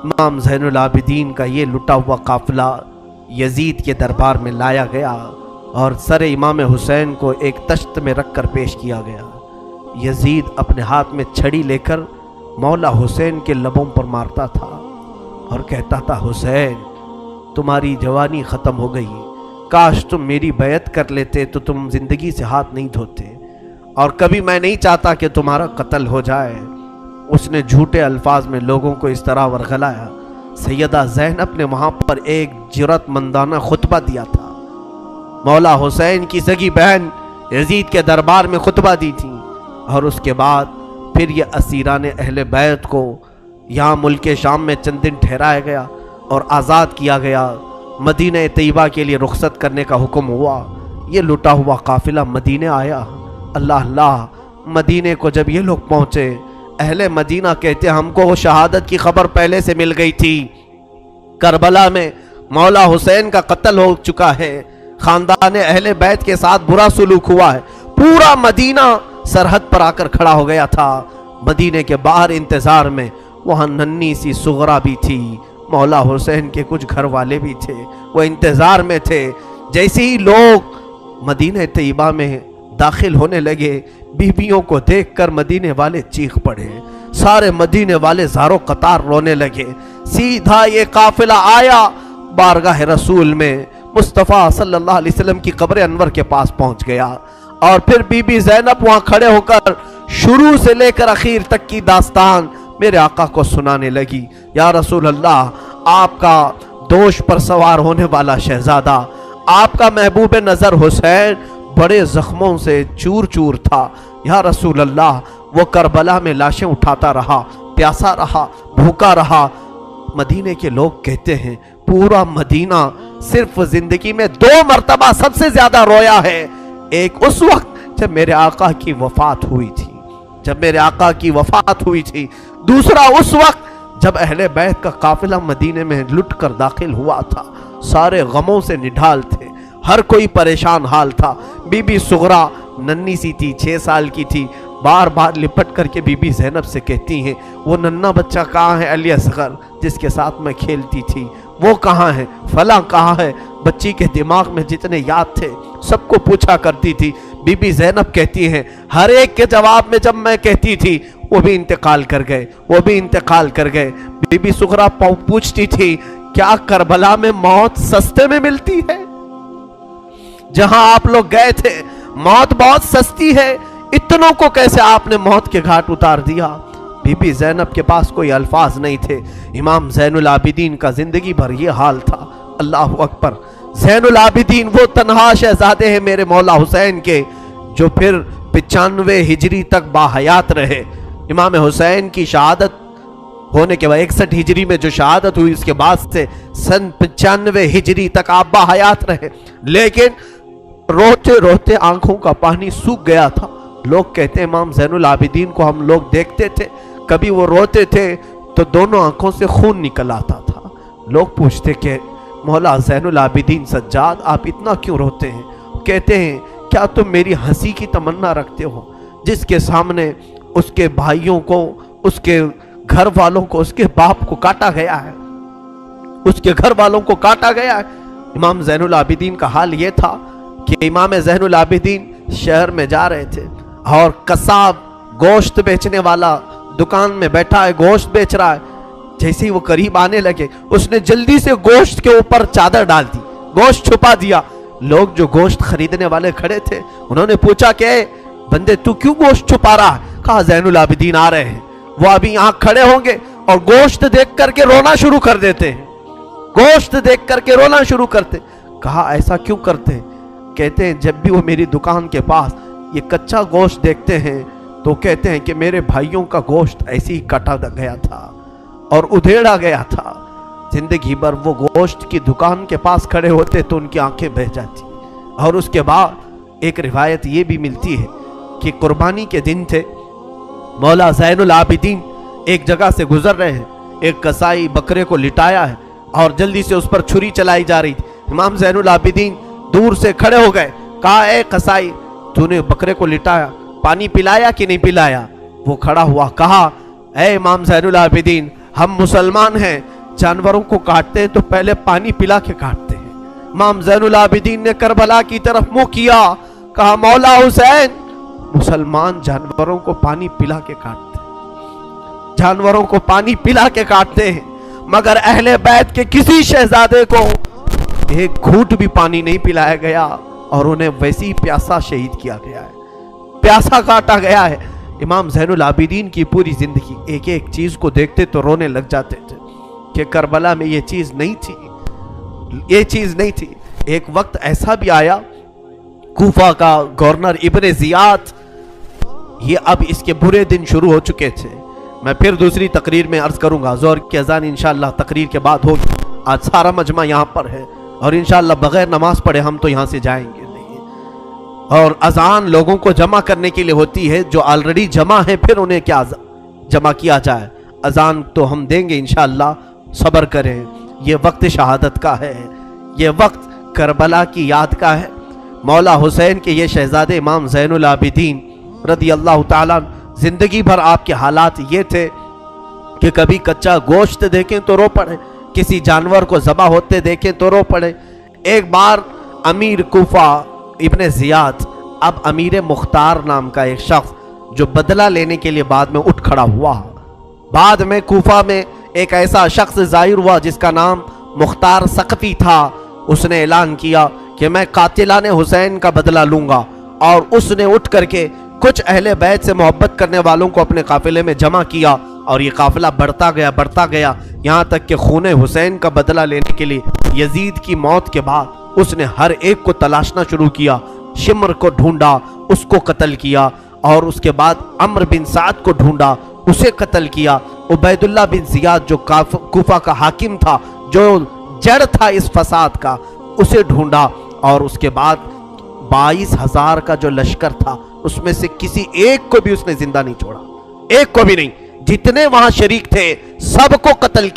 امام زین العابدین کا یہ لٹا ہوا قافلہ یزید کے دربار میں لایا گیا، اور سر امام حسین کو ایک تشت میں رکھ کر پیش کیا گیا۔ یزید اپنے ہاتھ میں چھڑی لے کر مولا حسین کے لبوں پر مارتا تھا اور کہتا تھا حسین تمہاری جوانی ختم ہو گئی، کاش تم میری بیعت کر لیتے تو تم زندگی سے ہاتھ نہیں دھوتے، اور کبھی میں نہیں چاہتا کہ تمہارا قتل ہو جائے۔ اس نے جھوٹے الفاظ میں لوگوں کو اس طرح ورغلایا۔ سیدہ زینب نے وہاں پر ایک جرأت مندانہ خطبہ دیا تھا، مولا حسین کی سگی بہن یزید کے دربار میں خطبہ دی تھی، اور اس کے بعد پھر یہ اسیران اہل بیت کو یہاں ملک شام میں چند دن ٹھہرایا گیا اور آزاد کیا گیا، مدینہ طیبہ کے لیے رخصت کرنے کا حکم ہوا۔ یہ لٹا ہوا قافلہ مدینہ آیا۔ اللہ اللہ، مدینے کو جب یہ لوگ پہنچے، اہل مدینہ کہتے ہم کو وہ شہادت کی خبر پہلے سے مل گئی تھی، کربلا میں مولا حسین کا قتل ہو چکا ہے، خاندان اہل بیت کے ساتھ برا سلوک ہوا ہے۔ پورا مدینہ سرحد پر آ کر کھڑا ہو گیا تھا، مدینے کے باہر انتظار میں۔ وہاں ننھی سی سغرا بھی تھی، مولا حسین کے کچھ گھر والے بھی تھے، وہ انتظار میں تھے۔ جیسے ہی لوگ مدینہ طیبہ میں داخل ہونے لگے، بیویوں کو دیکھ کر مدینے والے چیخ پڑے، سارے مدینے والے زارو قطار رونے لگے۔ سیدھا یہ قافلہ آیا بارگاہ رسول میں، مصطفیٰ صلی اللہ علیہ وسلم کی قبر انور کے پاس پہنچ گیا، اور پھر بی بی زینب وہاں کھڑے ہو کر شروع سے لے کر اخیر تک کی داستان میرے آقا کو سنانے لگی۔ یا رسول اللہ، آپ کا دوش پر سوار ہونے والا شہزادہ، آپ کا محبوب نظر حسین بڑے زخموں سے چور چور تھا۔ یا رسول اللہ، وہ کربلا میں لاشیں اٹھاتا رہا، پیاسا رہا، بھوکا رہا۔ مدینے کے لوگ کہتے ہیں پورا مدینہ صرف زندگی میں 2 مرتبہ سب سے زیادہ رویا ہے، ایک اس وقت جب میرے آقا کی وفات ہوئی تھی، جب میرے آقا کی وفات ہوئی تھی، دوسرا اس وقت جب اہل بیت کا قافلہ مدینے میں لٹ کر داخل ہوا تھا، سارے غموں سے نڈھال تھے، ہر کوئی پریشان حال تھا۔ بی بی سغرا ننی سی تھی، 6 سال کی تھی، بار بار لپٹ کر کے بی بی زینب سے کہتی ہیں وہ ننھا بچہ کہاں ہے علی اصغر جس کے ساتھ میں کھیلتی تھی، وہ کہاں ہے، فلاں کہاں ہے۔ بچی کے دماغ میں جتنے یاد تھے سب کو پوچھا کرتی تھی۔ بی بی زینب کہتی ہیں ہر ایک کے جواب میں جب میں کہتی تھی وہ بھی انتقال کر گئے، وہ بھی انتقال کر گئے۔ بی بی سغرا پوچھتی تھی کیا کربلا میں موت سستے میں ملتی ہے؟ جہاں آپ لوگ گئے تھے موت بہت سستی ہے، اتنوں کو کیسے آپ نے موت کے گھاٹ اتار دیا؟ بی بی زینب کے پاس کوئی الفاظ نہیں تھے۔ امام زین العابدین کا زندگی بھر یہ حال تھا۔ اللہ اکبر۔ زین العابدین وہ تنہا شہزادے ہیں میرے مولا حسین کے جو پھر 95 ہجری تک باحیات رہے۔ امام حسین کی شہادت ہونے کے بعد 61 ہجری میں جو شہادت ہوئی اس کے بعد سے سن 95 ہجری تک آپ باحیات رہے، لیکن روتے روتے آنکھوں کا پانی سوکھ گیا تھا۔ لوگ کہتے ہیں امام زین العابدین کو ہم لوگ دیکھتے تھے، کبھی وہ روتے تھے تو دونوں آنکھوں سے خون نکل آتا تھا۔ لوگ پوچھتے کہ مولا زین العابدین سجاد آپ اتنا کیوں روتے ہیں؟ کہتے ہیں کیا تم میری ہنسی کی تمنا رکھتے ہو؟ جس کے سامنے اس کے بھائیوں کو، اس کے گھر والوں کو، اس کے باپ کو کاٹا گیا ہے، اس کے گھر والوں کو کاٹا گیا ہے۔ امام زین العابدین کا حال یہ تھا کہ امام زین العابدین شہر میں جا رہے تھے اور قصاب گوشت بیچنے والا دکان میں بیٹھا ہے، گوشت بیچ رہا ہے۔ جیسے ہی وہ قریب آنے لگے اس نے جلدی سے گوشت کے اوپر چادر ڈال دی، گوشت چھپا دیا۔ لوگ جو گوشت خریدنے والے کھڑے تھے انہوں نے پوچھا کہ اے بندے تو کیوں گوشت چھپا رہا ہے؟ کہا زین العابدین آ رہے ہیں، وہ ابھی یہاں کھڑے ہوں گے اور گوشت دیکھ کر کے رونا شروع کر دیتے ہیں، گوشت دیکھ کر کے رونا شروع کرتے۔ کہا ایسا کیوں کرتے ہیں؟ کہتے ہیں جب بھی وہ میری دکان کے پاس یہ کچا گوشت دیکھتے ہیں تو کہتے ہیں کہ میرے بھائیوں کا گوشت ایسے ہی کٹا گیا تھا اور ادھیڑا گیا تھا۔ زندگی بھر وہ گوشت کی دکان کے پاس کھڑے ہوتے تو ان کی آنکھیں بہہ جاتی۔ اور اس کے بعد ایک روایت یہ بھی ملتی ہے کہ قربانی کے دن تھے، مولا زین العابدین ایک جگہ سے گزر رہے ہیں، ایک قصائی بکرے کو لٹایا ہے اور جلدی سے اس پر چھری چلائی جا رہی تھی۔ امام زین العابدین دور سے کھڑے ہو گئے، کہا اے قصائی تو نے بکرے کو لٹایا، پانی پلایا کہ نہیں پلایا؟ وہ کھڑا ہوا، کہا اے امام زین العابدین ہم مسلمان ہیں، جانوروں کو کاٹتے ہیں تو پہلے پانی پلا کے کاٹتے ہیں۔ امام زین العابدین نے کربلا کی طرف منہ کیا، کہا مولا حسین مسلمان جانوروں کو پانی پلا کے کاٹتے ہیں، جانوروں کو پانی پلا کے کاٹتے ہیں، مگر اہل بیت کے کسی شہزادے کو ایک گھونٹ بھی پانی نہیں پلایا گیا اور انہیں ویسی ہی پیاسا شہید کیا گیا ہے، پیاسا کاٹا گیا ہے۔ امام زین العابدین کی پوری زندگی ایک ایک چیز کو دیکھتے تو رونے لگ جاتے تھے کہ کربلا میں یہ چیز نہیں تھی، یہ چیز نہیں تھی۔ ایک وقت ایسا بھی آیا، کوفہ کا گورنر ابن زیاد، یہ اب اس کے برے دن شروع ہو چکے تھے۔ میں پھر دوسری تقریر میں عرض کروں گا، زہر کی اذان انشاءاللہ تقریر کے بعد ہوگی۔ آج سارا مجمع یہاں پر ہے اور انشاءاللہ بغیر نماز پڑھے ہم تو یہاں سے جائیں گے نہیں، اور اذان لوگوں کو جمع کرنے کے لیے ہوتی ہے، جو آلریڈی جمع ہے پھر انہیں کیا جمع کیا جائے۔ اذان تو ہم دیں گے انشاءاللہ، صبر کریں۔ یہ وقت شہادت کا ہے، یہ وقت کربلا کی یاد کا ہے۔ مولا حسین کے یہ شہزادے امام زین العابدین رضی اللہ تعالیٰ، زندگی بھر آپ کے حالات یہ تھے کہ کبھی کچا گوشت دیکھیں تو رو پڑے، کسی جانور کو ذبح ہوتے دیکھیں تو رو پڑے۔ ایک بار امیر کوفہ ابن زیاد، اب امیر مختار نام کا ایک شخص جو بدلہ لینے کے لیے بعد میں اٹھ کھڑا ہوا، بعد میں کوفہ میں ایک ایسا شخص ظاہر ہوا جس کا نام مختار ثقفی تھا۔ اس نے اعلان کیا کہ میں قاتلان حسین کا بدلہ لوں گا، اور اس نے اٹھ کر کے کچھ اہل بیت سے محبت کرنے والوں کو اپنے قافلے میں جمع کیا، اور یہ قافلہ بڑھتا گیا، یہاں تک کہ خون حسین کا بدلہ لینے کے لیے یزید کی موت کے بعد اس نے ہر ایک کو تلاشنا شروع کیا۔ شمر کو ڈھونڈا، اس کو قتل کیا، اور اس کے بعد عمرو بن سعد کو ڈھونڈا، اسے قتل کیا۔ عبید اللہ بن زیاد جو کوفہ کا حاکم تھا، جو جڑ تھا اس فساد کا، اسے ڈھونڈا، اور اس کے بعد 22,000 کا جو لشکر تھا اس میں سے کسی ایک کو بھی اس نے زندہ نہیں چھوڑا، ایک کو بھی نہیں۔ جتنے وہاں شریک تھے سب کو قتل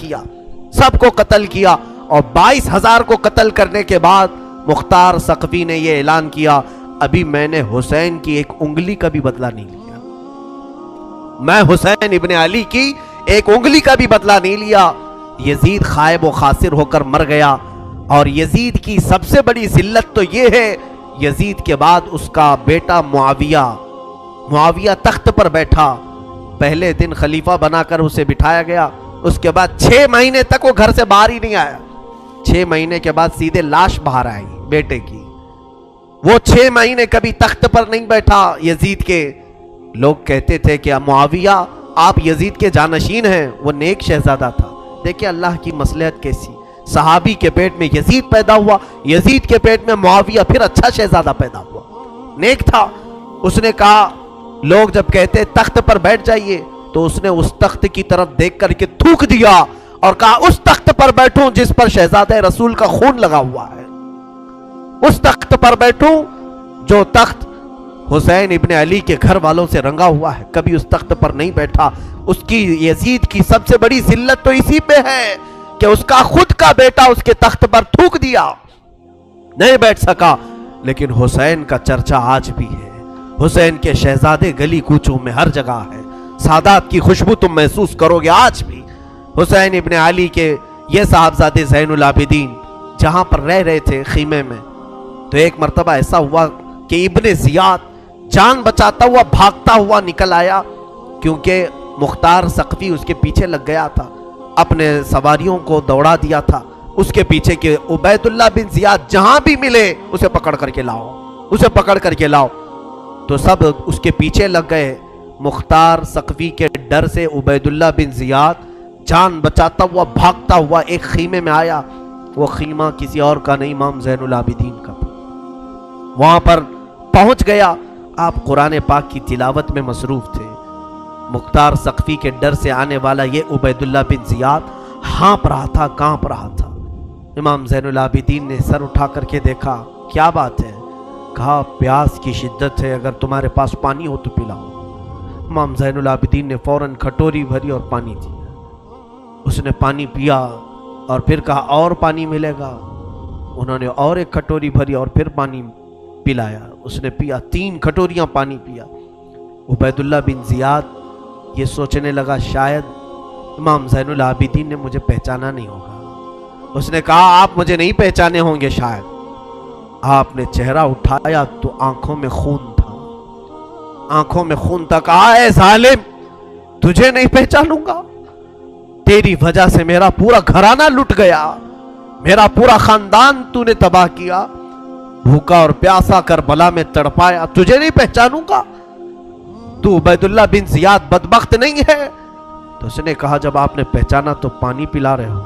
کیا، اور 22,000 کو قتل کرنے کے بعد مختار ثقفی نے یہ اعلان کیا، ابھی میں نے حسین کی ایک انگلی کا بھی بدلہ نہیں لیا، میں حسین ابن علی کی ایک انگلی کا بھی بدلہ نہیں لیا۔ یزید خائب و خاسر ہو کر مر گیا، اور یزید کی سب سے بڑی ذلت تو یہ ہے، یزید کے بعد اس کا بیٹا معاویہ تخت پر بیٹھا، پہلے دن خلیفہ بنا کر اسے بٹھایا گیا، اس کے بعد 6 مہینے تک وہ گھر سے باہر ہی نہیں آیا، 6 مہینے کے بعد سیدھے لاش باہر آئی بیٹے کی، وہ 6 مہینے کبھی تخت پر نہیں بیٹھا یزید کے۔ لوگ کہتے تھے کہ معاویہ آپ یزید کے جانشین ہیں، وہ نیک شہزادہ تھا۔ دیکھیں اللہ کی مصلحت کیسی، صحابی کے پیٹ میں یزید پیدا ہوا، یزید کے پیٹ میں معاویہ، پھر اچھا شہزادہ پیدا ہوا، نیک تھا۔ اس نے کہا، لوگ جب کہتے تخت پر بیٹھ جائیے تو اس نے اس تخت کی طرف دیکھ کر کے تھوک دیا اور کہا اس تخت پر بیٹھوں جس پر شہزادہ رسول کا خون لگا ہوا ہے، اس تخت پر بیٹھوں جو تخت حسین ابن علی کے گھر والوں سے رنگا ہوا ہے، کبھی اس تخت پر نہیں بیٹھا۔ اس کی یزید کی سب سے بڑی ذلت تو اسی پہ ہے کہ اس کا خود کا بیٹا اس کے تخت پر تھوک دیا، نہیں بیٹھ سکا۔ لیکن حسین کا چرچا آج بھی ہے، حسین کے شہزادے گلی کوچوں میں ہر جگہ ہے، سادات کی خوشبو تم محسوس کرو گے آج بھی۔ حسین ابن علی کے یہ صاحبزادے زین العابدین جہاں پر رہ رہے تھے خیمے میں، تو ایک مرتبہ ایسا ہوا کہ ابن زیاد جان بچاتا ہوا بھاگتا ہوا نکل آیا، کیونکہ مختار ثقفی اس کے پیچھے لگ گیا تھا، اپنے سواریوں کو دوڑا دیا تھا اس کے پیچھے کہ عبید اللہ بن زیاد جہاں بھی ملے اسے پکڑ کر کے لاؤ، تو سب اس کے پیچھے لگ گئے۔ مختار ثقفی کے ڈر سے عبید اللہ بن زیاد جان بچاتا ہوا بھاگتا ہوا ایک خیمے میں آیا، وہ خیمہ کسی اور کا نہیں، امام زین العابدین کا تھا۔ وہاں پر پہنچ گیا، آپ قرآن پاک کی تلاوت میں مصروف تھے، مختار ثقفی کے ڈر سے آنے والا یہ عبید اللہ بن زیاد ہانپ رہا تھا، کانپ رہا تھا۔ امام زین العابدین نے سر اٹھا کر کے دیکھا، کیا بات ہے؟ کہا پیاس کی شدت ہے، اگر تمہارے پاس پانی ہو تو پلاؤ۔ امام زین العابدین نے فوراً کھٹوری بھری اور پانی دی، اس نے پانی پیا اور پھر کہا اور پانی ملے گا، انہوں نے اور ایک کھٹوری بھری اور پھر پانی پلایا، اس نے پیا، 3 کھٹوریاں پانی پیا۔ عبید اللہ بن زیاد یہ سوچنے لگا شاید امام زین العابدین نے مجھے پہچانا نہیں ہوگا، اس نے کہا آپ مجھے نہیں پہچانے ہوں گے شاید۔ آپ نے چہرہ اٹھایا تو آنکھوں میں خون تھا، کہا اے ظالم تجھے نہیں پہچانوں گا، تیری وجہ سے میرا پورا گھرانہ لٹ گیا، میرا پورا خاندان تو نے تباہ کیا، بھوکا اور پیاسا کربلا میں تڑپایا، تجھے نہیں پہچانوں گا، تو عبید اللہ بن زیاد بدبخت نہیں ہے؟ تو اس نے کہا جب آپ نے پہچانا تو پانی پلا رہے ہو۔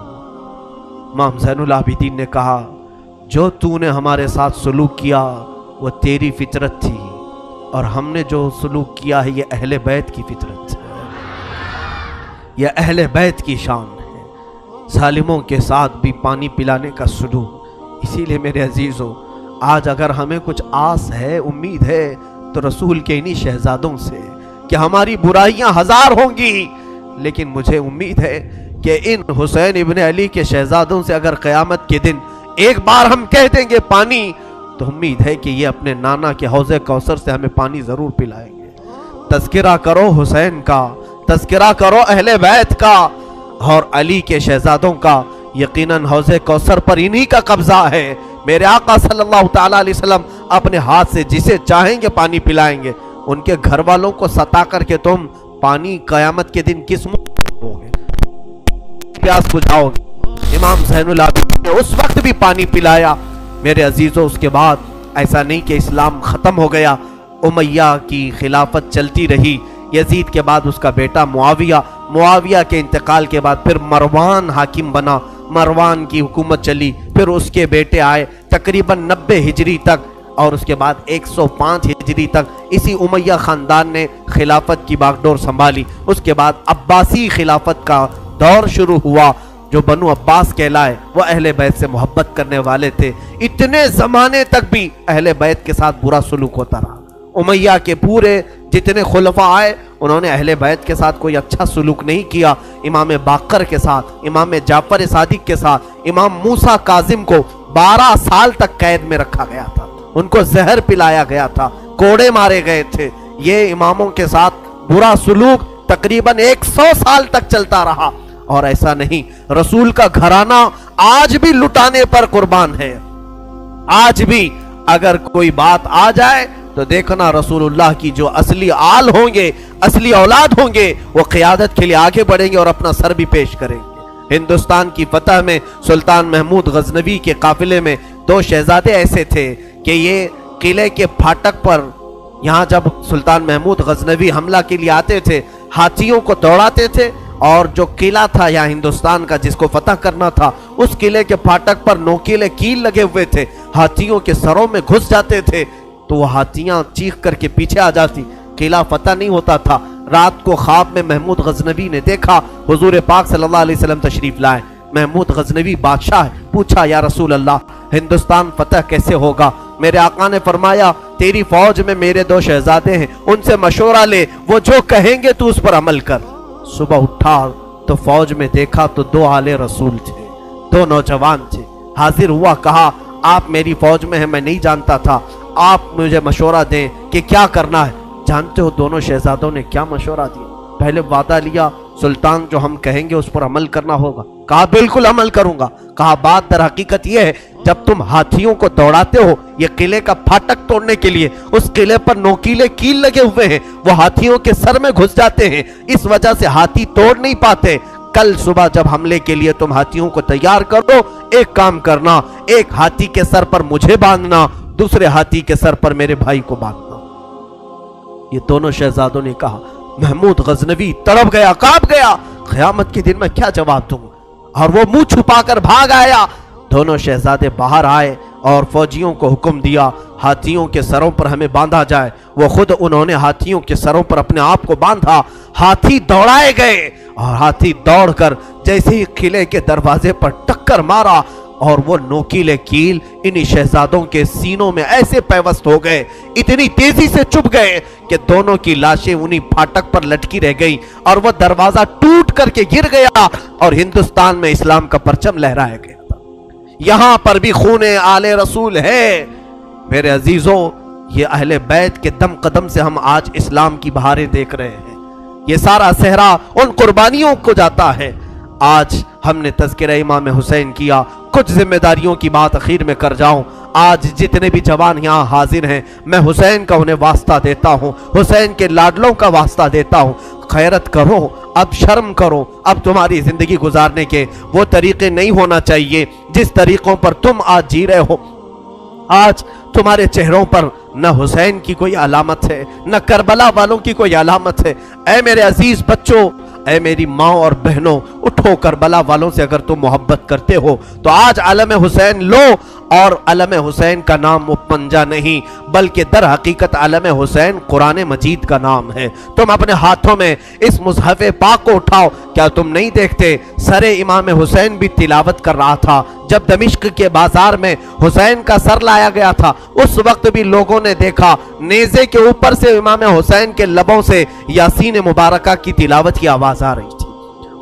امام زین العابدین نے کہا جو تو نے ہمارے ساتھ سلوک کیا وہ تیری فطرت تھی، اور ہم نے جو سلوک کیا ہے یہ اہل بیت کی فطرت ہے، یہ اہل بیت کی شان ہے، ظالموں کے ساتھ بھی پانی پلانے کا سلوک۔ اسی لیے میرے عزیزو، آج اگر ہمیں کچھ آس ہے، امید ہے، تو رسول کے انہی شہزادوں سے کہ ہماری برائیاں 1000 ہوں گی، لیکن مجھے امید ہے کہ ان حسین ابن علی کے شہزادوں سے اگر قیامت کے دن ایک بار ہم کہہ دیں گے پانی، تو امید ہے کہ یہ اپنے نانا کے حوض کوثر سے ہمیں پانی ضرور پلائیں گے۔ تذکرہ کرو حسین کا، تذکرہ کرو اہل بیت کا اور علی کے شہزادوں کا، یقیناً حوض کوثر پر انہی کا قبضہ ہے۔ میرے آقا صلی اللہ تعالیٰ علیہ وسلم اپنے ہاتھ سے جسے چاہیں گے پانی پلائیں گے، ان کے گھر والوں کو ستا کر کے تم پانی قیامت کے دن کس منہ ہوگے، پیاس بجھاؤ گے؟ امام زین العابدین نے اس وقت بھی پانی پلایا۔ میرے عزیزوں، اس کے بعد ایسا نہیں کہ اسلام ختم ہو گیا، امیہ کی خلافت چلتی رہی، یزید کے بعد اس کا بیٹا معاویہ کے انتقال کے بعد پھر مروان حاکم بنا، مروان کی حکومت چلی، پھر اس کے بیٹے آئے تقریباً 90 ہجری تک، اور اس کے بعد 105 ہجری تک اسی امیہ خاندان نے خلافت کی باغڈور سنبھالی۔ اس کے بعد عباسی خلافت کا دور شروع ہوا، جو بنو عباس کہلائے، وہ اہل بیت سے محبت کرنے والے تھے، اتنے زمانے تک بھی اہل بیت کے ساتھ برا سلوک ہوتا رہا۔ امیہ کے پورے جتنے خلفاء آئے انہوں نے اہل بیت کے ساتھ کوئی اچھا سلوک نہیں کیا. امام باقر کے ساتھ، امام جعفر صادق کے ساتھ، امام موسیٰ کاظم کو 12 سال تک قید میں رکھا گیا تھا، ان کو زہر پلایا گیا تھا، کوڑے مارے گئے تھے. یہ اماموں کے ساتھ برا سلوک تقریباً 100 سال تک چلتا رہا. اور ایسا نہیں، رسول کا گھرانہ آج بھی لٹانے پر قربان ہے. آج بھی اگر کوئی بات آ جائے تو دیکھنا رسول اللہ کی جو اصلی آل ہوں گے، اصلی اولاد ہوں گے، وہ قیادت کے لیے آگے بڑھیں گے اور اپنا سر بھی پیش کریں گے. ہندوستان کی فتح میں سلطان محمود غزنوی کے قافلے میں 2 شہزادے ایسے تھے کہ یہ قلعے کے پھاٹک پر، یہاں جب سلطان محمود غزنوی حملہ کے لیے آتے تھے، ہاتھیوں کو دوڑاتے تھے، اور جو قلعہ تھا یہاں ہندوستان کا جس کو فتح کرنا تھا، اس قلعے کے پھاٹک پر نوکیلے کیل لگے ہوئے تھے، ہاتھیوں کے سروں میں گھس جاتے تھے تو وہ ہاتھیاں چیخ کر کے پیچھے آ جاتی، قلعہ فتح نہیں ہوتا تھا. رات کو خواب میں محمود غزنوی نے دیکھا حضور پاک صلی اللہ علیہ وسلم تشریف لائے. محمود غزنوی بادشاہ ہے، پوچھا یا رسول اللہ ہندوستان فتح کیسے ہوگا؟ میرے آقا نے فرمایا تیری فوج میں میرے 2 شہزادے ہیں، ان سے مشورہ لے، وہ جو کہیں گے تو اس پر عمل کر. صبح اٹھا تو فوج میں دیکھا تو 2 آل رسول تھے، 2 نوجوان تھے. حاضر ہوا، کہا آپ میری فوج میں ہیں، میں نہیں جانتا تھا، آپ مجھے مشورہ دیں کہ کیا کرنا ہے. جانتے ہو دونوں شہزادوں نے کیا مشورہ دیا؟ پہلے وعدہ لیا سلطان جو ہم کہیں گے اس پر عمل کرنا ہوگا. کہا بالکل عمل کروں گا. کہا بات در حقیقت یہ ہے جب تم ہاتھیوں کو دوڑاتے ہو یہ قلعے کا پھاٹک توڑنے کے لیے، اس قلعے پر نوکیلے کیل لگے ہوئے ہیں، وہ ہاتھیوں کے سر میں گھس جاتے ہیں، اس وجہ سے ہاتھی توڑ نہیں پاتے. کل صبح جب حملے کے لیے تم ہاتھیوں کو تیار کرو، ایک کام کرنا، ایک ہاتھی کے سر پر مجھے باندھنا، دوسرے ہاتھی کے سر پر میرے بھائی کو باندھنا. یہ دونوں شہزادوں نے کہا. محمود غزنوی تڑپ گیا، کانپ گیا، قیامت کے دن میں کیا جواب دوں، اور وہ منہ چھپا کر بھاگ آیا. دونوں شہزادے باہر آئے اور فوجیوں کو حکم دیا ہاتھیوں کے سروں پر ہمیں باندھا جائے. وہ خود انہوں نے ہاتھیوں کے سروں پر اپنے آپ کو باندھا. ہاتھی دوڑائے گئے اور ہاتھی دوڑ کر جیسے ہی قلعے کے دروازے پر ٹکر مارا اور وہ نوکیلے کیل انہی شہزادوں کے سینوں میں ایسے پیوست ہو گئے، اتنی تیزی سے چپ گئے کہ دونوں کی لاشیں انہی پھاٹک پر لٹکی رہ گئی اور وہ دروازہ ٹوٹ کر کے گر گیا اور ہندوستان میں اسلام کا پرچم لہرایا گیا. یہاں پر بھی خون آل رسول ہے. میرے عزیزوں، یہ اہل بیت کے دم قدم سے ہم آج اسلام کی بہاریں دیکھ رہے ہیں. یہ سارا صحرا ان قربانیوں کو جاتا ہے. آج ہم نے تذکرہ امام حسین کیا. کچھ ذمہ داریوں کی بات اخیر میں کر جاؤں. آج جتنے بھی جوان یہاں حاضر ہیں میں حسین کا انہیں واسطہ دیتا ہوں، حسین کے لاڈلوں کا واسطہ دیتا ہوں. خیرت کرو، اب شرم کرو. اب تمہاری زندگی گزارنے کے وہ طریقے نہیں ہونا چاہیے جس طریقوں پر تم آج جی رہے ہو. آج تمہارے چہروں پر نہ حسین کی کوئی علامت ہے، نہ کربلا والوں کی کوئی علامت ہے. اے میرے عزیز بچوں، اے میری ماں اور بہنوں، اٹھو. کربلا والوں سے اگر تم محبت کرتے ہو تو آج علم حسین لو. اور علم حسین کا نام مپنجا نہیں بلکہ در حقیقت علم حسین قرآن مجید کا نام ہے. تم اپنے ہاتھوں میں اس مصحف پاک کو اٹھاؤ. کیا تم نہیں دیکھتے سر امام حسین بھی تلاوت کر رہا تھا جب دمشق کے بازار میں حسین کا سر لایا گیا تھا؟ اس وقت بھی لوگوں نے دیکھا نیزے کے اوپر سے امام حسین کے لبوں سے یاسین مبارکہ کی تلاوت کی آواز آ رہی تھی.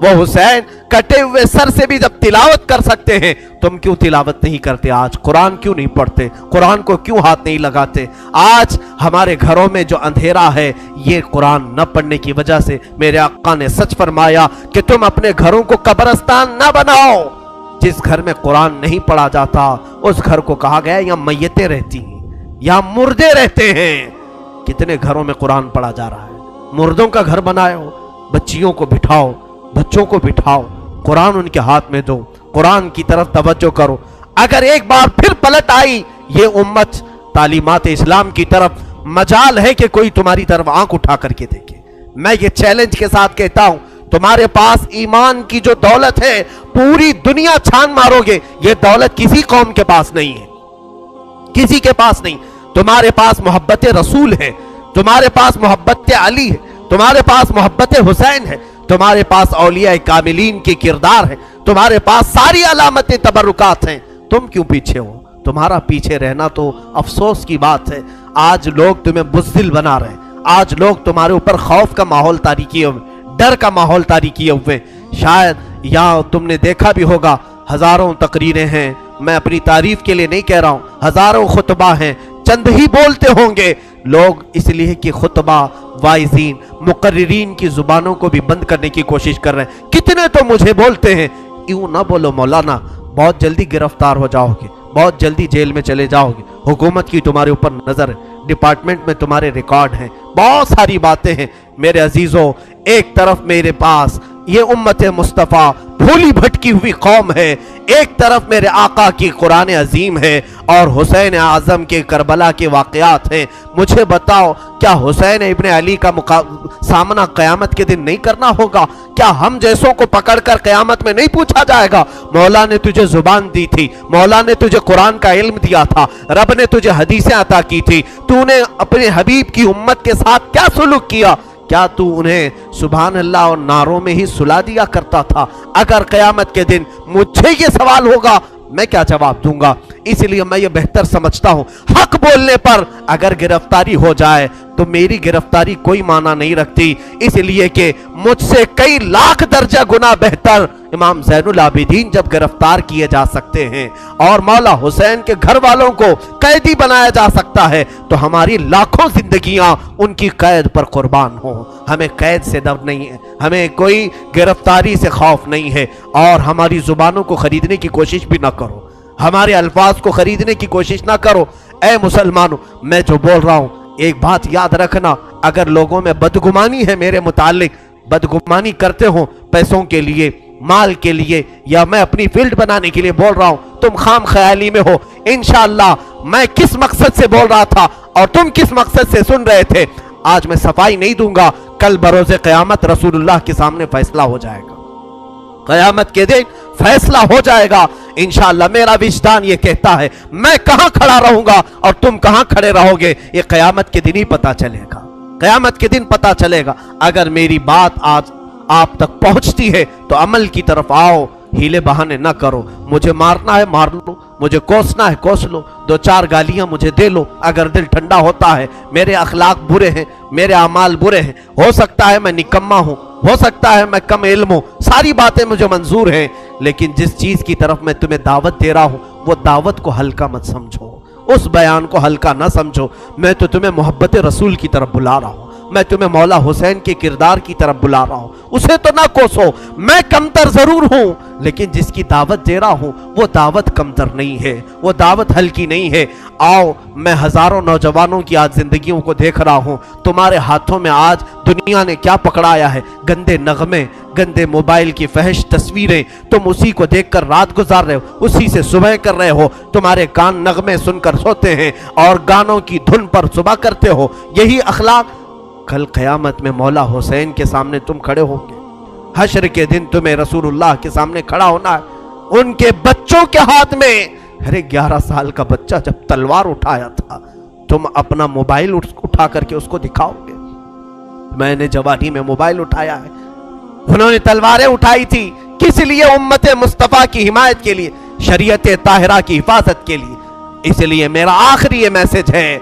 وہ حسین کٹے ہوئے سر سے بھی جب تلاوت کر سکتے ہیں، تم کیوں تلاوت نہیں کرتے؟ آج قرآن کیوں نہیں پڑھتے؟ قرآن کو کیوں ہاتھ نہیں لگاتے؟ آج ہمارے گھروں میں جو اندھیرا ہے یہ قرآن نہ پڑھنے کی وجہ سے. میرے آقا نے سچ فرمایا کہ تم اپنے گھروں کو قبرستان نہ بناؤ. جس گھر میں قرآن نہیں پڑھا جاتا اس گھر کو کہا گیا یہاں میتیں رہتی ہیں، یہاں مردے رہتے ہیں. کتنے گھروں میں قرآن پڑھا جا رہا ہے؟ مردوں کا گھر بنائے ہو. بچیوں کو بٹھاؤ، بچوں کو بٹھاؤ، قرآن ان کے ہاتھ میں دو، قرآن کی طرف توجہ کرو. اگر ایک بار پھر پلٹ آئی یہ امت تعلیمات اسلام کی طرف، مجال ہے کہ کوئی تمہاری طرف آنکھ اٹھا کر کے دیکھے. میں یہ چیلنج کے ساتھ کہتا ہوں تمہارے پاس ایمان کی جو دولت ہے پوری دنیا چھان مارو گے یہ دولت کسی قوم کے پاس نہیں ہے، کسی کے پاس نہیں. تمہارے پاس محبت رسول ہے، تمہارے پاس محبت علی ہے، تمہارے پاس محبت حسین ہے، تمہارے پاس اولیاء کاملین کی کردار ہے، تمہارے پاس ساری علامتیں تبرکات ہیں. تم کیوں پیچھے ہو؟ تمہارا پیچھے رہنا تو افسوس کی بات ہے. آج لوگ تمہیں بزدل بنا رہے ہیں، آج لوگ تمہارے اوپر خوف کا ماحول طاری کیے ہوئے، ڈر کا ماحول طاری کیے ہوئے۔ شاید یہاں تم نے دیکھا بھی ہوگا ہزاروں تقریریں ہیں، میں اپنی تعریف کے لیے نہیں کہہ رہا ہوں، ہزاروں خطبہ ہیں، چند ہی بولتے ہوں گے لوگ، اس لیے کہ خطبہ واعظین مقررین کی زبانوں کو بھی بند کرنے کی کوشش کر رہے ہیں۔ کتنے تو مجھے بولتے ہیں یوں نہ بولو مولانا، بہت جلدی گرفتار ہو جاؤ گے، بہت جلدی جیل میں چلے جاؤ گے، حکومت کی تمہارے اوپر نظر ہے، ڈپارٹمنٹ میں تمہارے ریکارڈ ہیں، بہت ساری باتیں ہیں۔ میرے عزیزوں، ایک طرف میرے پاس یہ امت مصطفیٰ بھولی بھٹکی ہوئی قوم ہے، ایک طرف میرے آقا کی قرآن عظیم ہے اور حسین اعظم کے کربلا کے واقعات ہیں۔ مجھے بتاؤ، کیا حسین ابن علی کا سامنا قیامت کے دن نہیں کرنا ہوگا؟ کیا ہم جیسوں کو پکڑ کر قیامت میں نہیں پوچھا جائے گا مولا نے تجھے زبان دی تھی، مولا نے تجھے قرآن کا علم دیا تھا، رب نے تجھے حدیثیں عطا کی تھی، تو نے اپنے حبیب کی امت کے ساتھ کیا سلوک کیا؟ کیا تو انہیں سبحان اللہ اور نعروں میں ہی سلا دیا کرتا تھا؟ اگر قیامت کے دن مجھے یہ سوال ہوگا میں کیا جواب دوں گا؟ اس لیے میں یہ بہتر سمجھتا ہوں حق بولنے پر اگر گرفتاری ہو جائے تو میری گرفتاری کوئی معنی نہیں رکھتی، اس لیے کہ مجھ سے کئی لاکھ درجہ گنا بہتر امام زین العابدین جب گرفتار کیے جا سکتے ہیں اور مولا حسین کے گھر والوں کو قیدی بنایا جا سکتا ہے تو ہماری لاکھوں زندگیاں ان کی قید پر قربان ہوں۔ ہمیں قید سے ڈر نہیں ہے، ہمیں کوئی گرفتاری سے خوف نہیں ہے، اور ہماری زبانوں کو خریدنے کی کوشش بھی نہ کرو، ہمارے الفاظ کو خریدنے کی کوشش نہ کرو۔ اے مسلمانوں، میں جو بول رہا ہوں ایک بات یاد رکھنا، اگر لوگوں میں بدگمانی ہے میرے متعلق، بدگمانی کرتے ہو پیسوں کے لیے، مال کے لیے، یا میں اپنی فیلڈ بنانے کے لیے بول رہا ہوں، تم خام خیالی میں ہو۔ انشاءاللہ میں کس مقصد سے بول رہا تھا اور تم کس مقصد سے سن رہے تھے، آج میں صفائی نہیں دوں گا، کل بروز قیامت رسول اللہ کے سامنے فیصلہ ہو جائے گا، قیامت کے دن فیصلہ ہو جائے گا انشاءاللہ۔ میرا وجدان یہ کہتا ہے میں کہاں کھڑا رہوں گا اور تم کہاں کھڑے رہو گے، یہ قیامت کے دن ہی پتا چلے گا، قیامت کے دن پتا چلے گا۔ اگر میری بات آج آپ تک پہنچتی ہے تو عمل کی طرف آؤ، ہیلے بہانے نہ کرو۔ مجھے مارنا ہے مار لو، مجھے کوسنا ہے کوس لو، دو چار گالیاں مجھے دے لو اگر دل ٹھنڈا ہوتا ہے۔ میرے اخلاق برے ہیں، میرے اعمال برے ہیں، ہو سکتا ہے میں نکما ہوں، ہو سکتا ہے میں کم علم ہوں، ساری باتیں مجھے منظور ہیں، لیکن جس چیز کی طرف میں تمہیں دعوت دے رہا ہوں وہ دعوت کو ہلکا مت سمجھو، اس بیان کو ہلکا نہ سمجھو۔ میں تو تمہیں محبت رسول کی طرف بلا رہا ہوں، میں تمہیں مولا حسین کے کردار کی طرف بلا رہا ہوں، اسے تو نہ کوسو۔ میں کمتر ضرور ہوں لیکن جس کی دعوت دے رہا ہوں وہ دعوت کمتر نہیں ہے، وہ دعوت ہلکی نہیں ہے۔ آؤ، میں ہزاروں نوجوانوں کی آج زندگیوں کو دیکھ رہا ہوں، تمہارے ہاتھوں میں آج دنیا نے کیا پکڑایا ہے؟ گندے نغمے، گندے موبائل کی فحش تصویریں، تم اسی کو دیکھ کر رات گزار رہے ہو، اسی سے صبح کر رہے ہو، تمہارے کان نغمے سن کر سوتے ہیں اور گانوں کی دھن پر صبح کرتے ہو۔ یہی اخلاق کل قیامت میں مولا حسین کے سامنے تم کھڑے ہوں گے، حشر کے دن تمہیں رسول اللہ کے سامنے کھڑا ہونا ہے، ان کے بچوں کے ہاتھ میں۔ ارے 11 سال کا بچہ جب تلوار اٹھایا تھا، تم اپنا موبائل اٹھا کر کے اس کو دکھاؤ گے؟ میں نے جوانی میں موبائل اٹھایا ہے، انہوں نے تلواریں اٹھائی تھی، کس لیے؟ امت مصطفیٰ کی حمایت کے لیے، شریعت طاہرہ کی حفاظت کے لیے۔ اس لیے میرا آخری یہ میسج ہے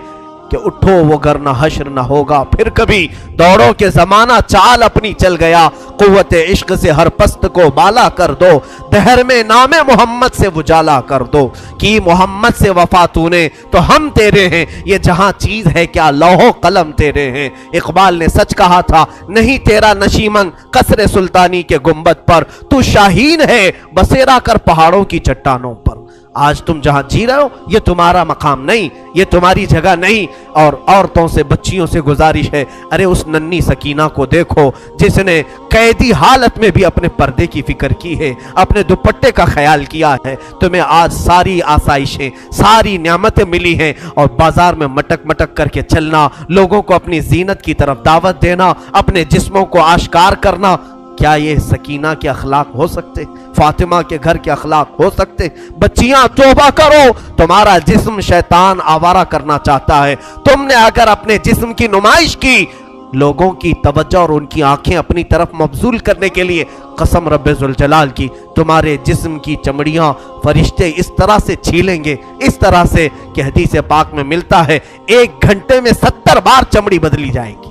کہ اٹھو وگرنہ حشر نہ ہوگا پھر کبھی، دوڑو کہ زمانہ چال اپنی چل گیا، قوت عشق سے ہر پست کو بالا کر دو، دہر میں نام محمد سے اجالا کر دو، کی محمد سے وفا تو نے تو ہم تیرے ہیں، یہ جہاں چیز ہے کیا لوح و قلم تیرے ہیں۔ اقبال نے سچ کہا تھا، نہیں تیرا نشیمن قصر سلطانی کے گنبد پر، تو شاہین ہے بسیرا کر پہاڑوں کی چٹانوں پر۔ آج تم جہاں جی رہے ہو یہ تمہارا مقام نہیں، یہ تمہاری جگہ نہیں۔ اور عورتوں سے، بچیوں سے گزارش ہے، ارے اس ننھی سکینہ کو دیکھو جس نے قیدی حالت میں بھی اپنے پردے کی فکر کی ہے، اپنے دوپٹے کا خیال کیا ہے۔ تمہیں آج ساری آسائشیں، ساری نعمتیں ملی ہیں اور بازار میں مٹک مٹک کر کے چلنا، لوگوں کو اپنی زینت کی طرف دعوت دینا، اپنے جسموں کو آشکار کرنا، کیا یہ سکینہ کے اخلاق ہو سکتے؟ فاطمہ کے گھر کے اخلاق ہو سکتے؟ بچیاں توبہ کرو، تمہارا جسم شیطان آوارہ کرنا چاہتا ہے۔ تم نے اگر اپنے جسم کی نمائش کی، لوگوں کی توجہ اور ان کی آنکھیں اپنی طرف مبذول کرنے کے لیے، قسم رب ذوالجلال کی تمہارے جسم کی چمڑیاں فرشتے اس طرح سے چھیلیں گے، اس طرح سے کہ حدیث پاک میں ملتا ہے 1 گھنٹے میں 70 بار چمڑی بدلی جائے گی۔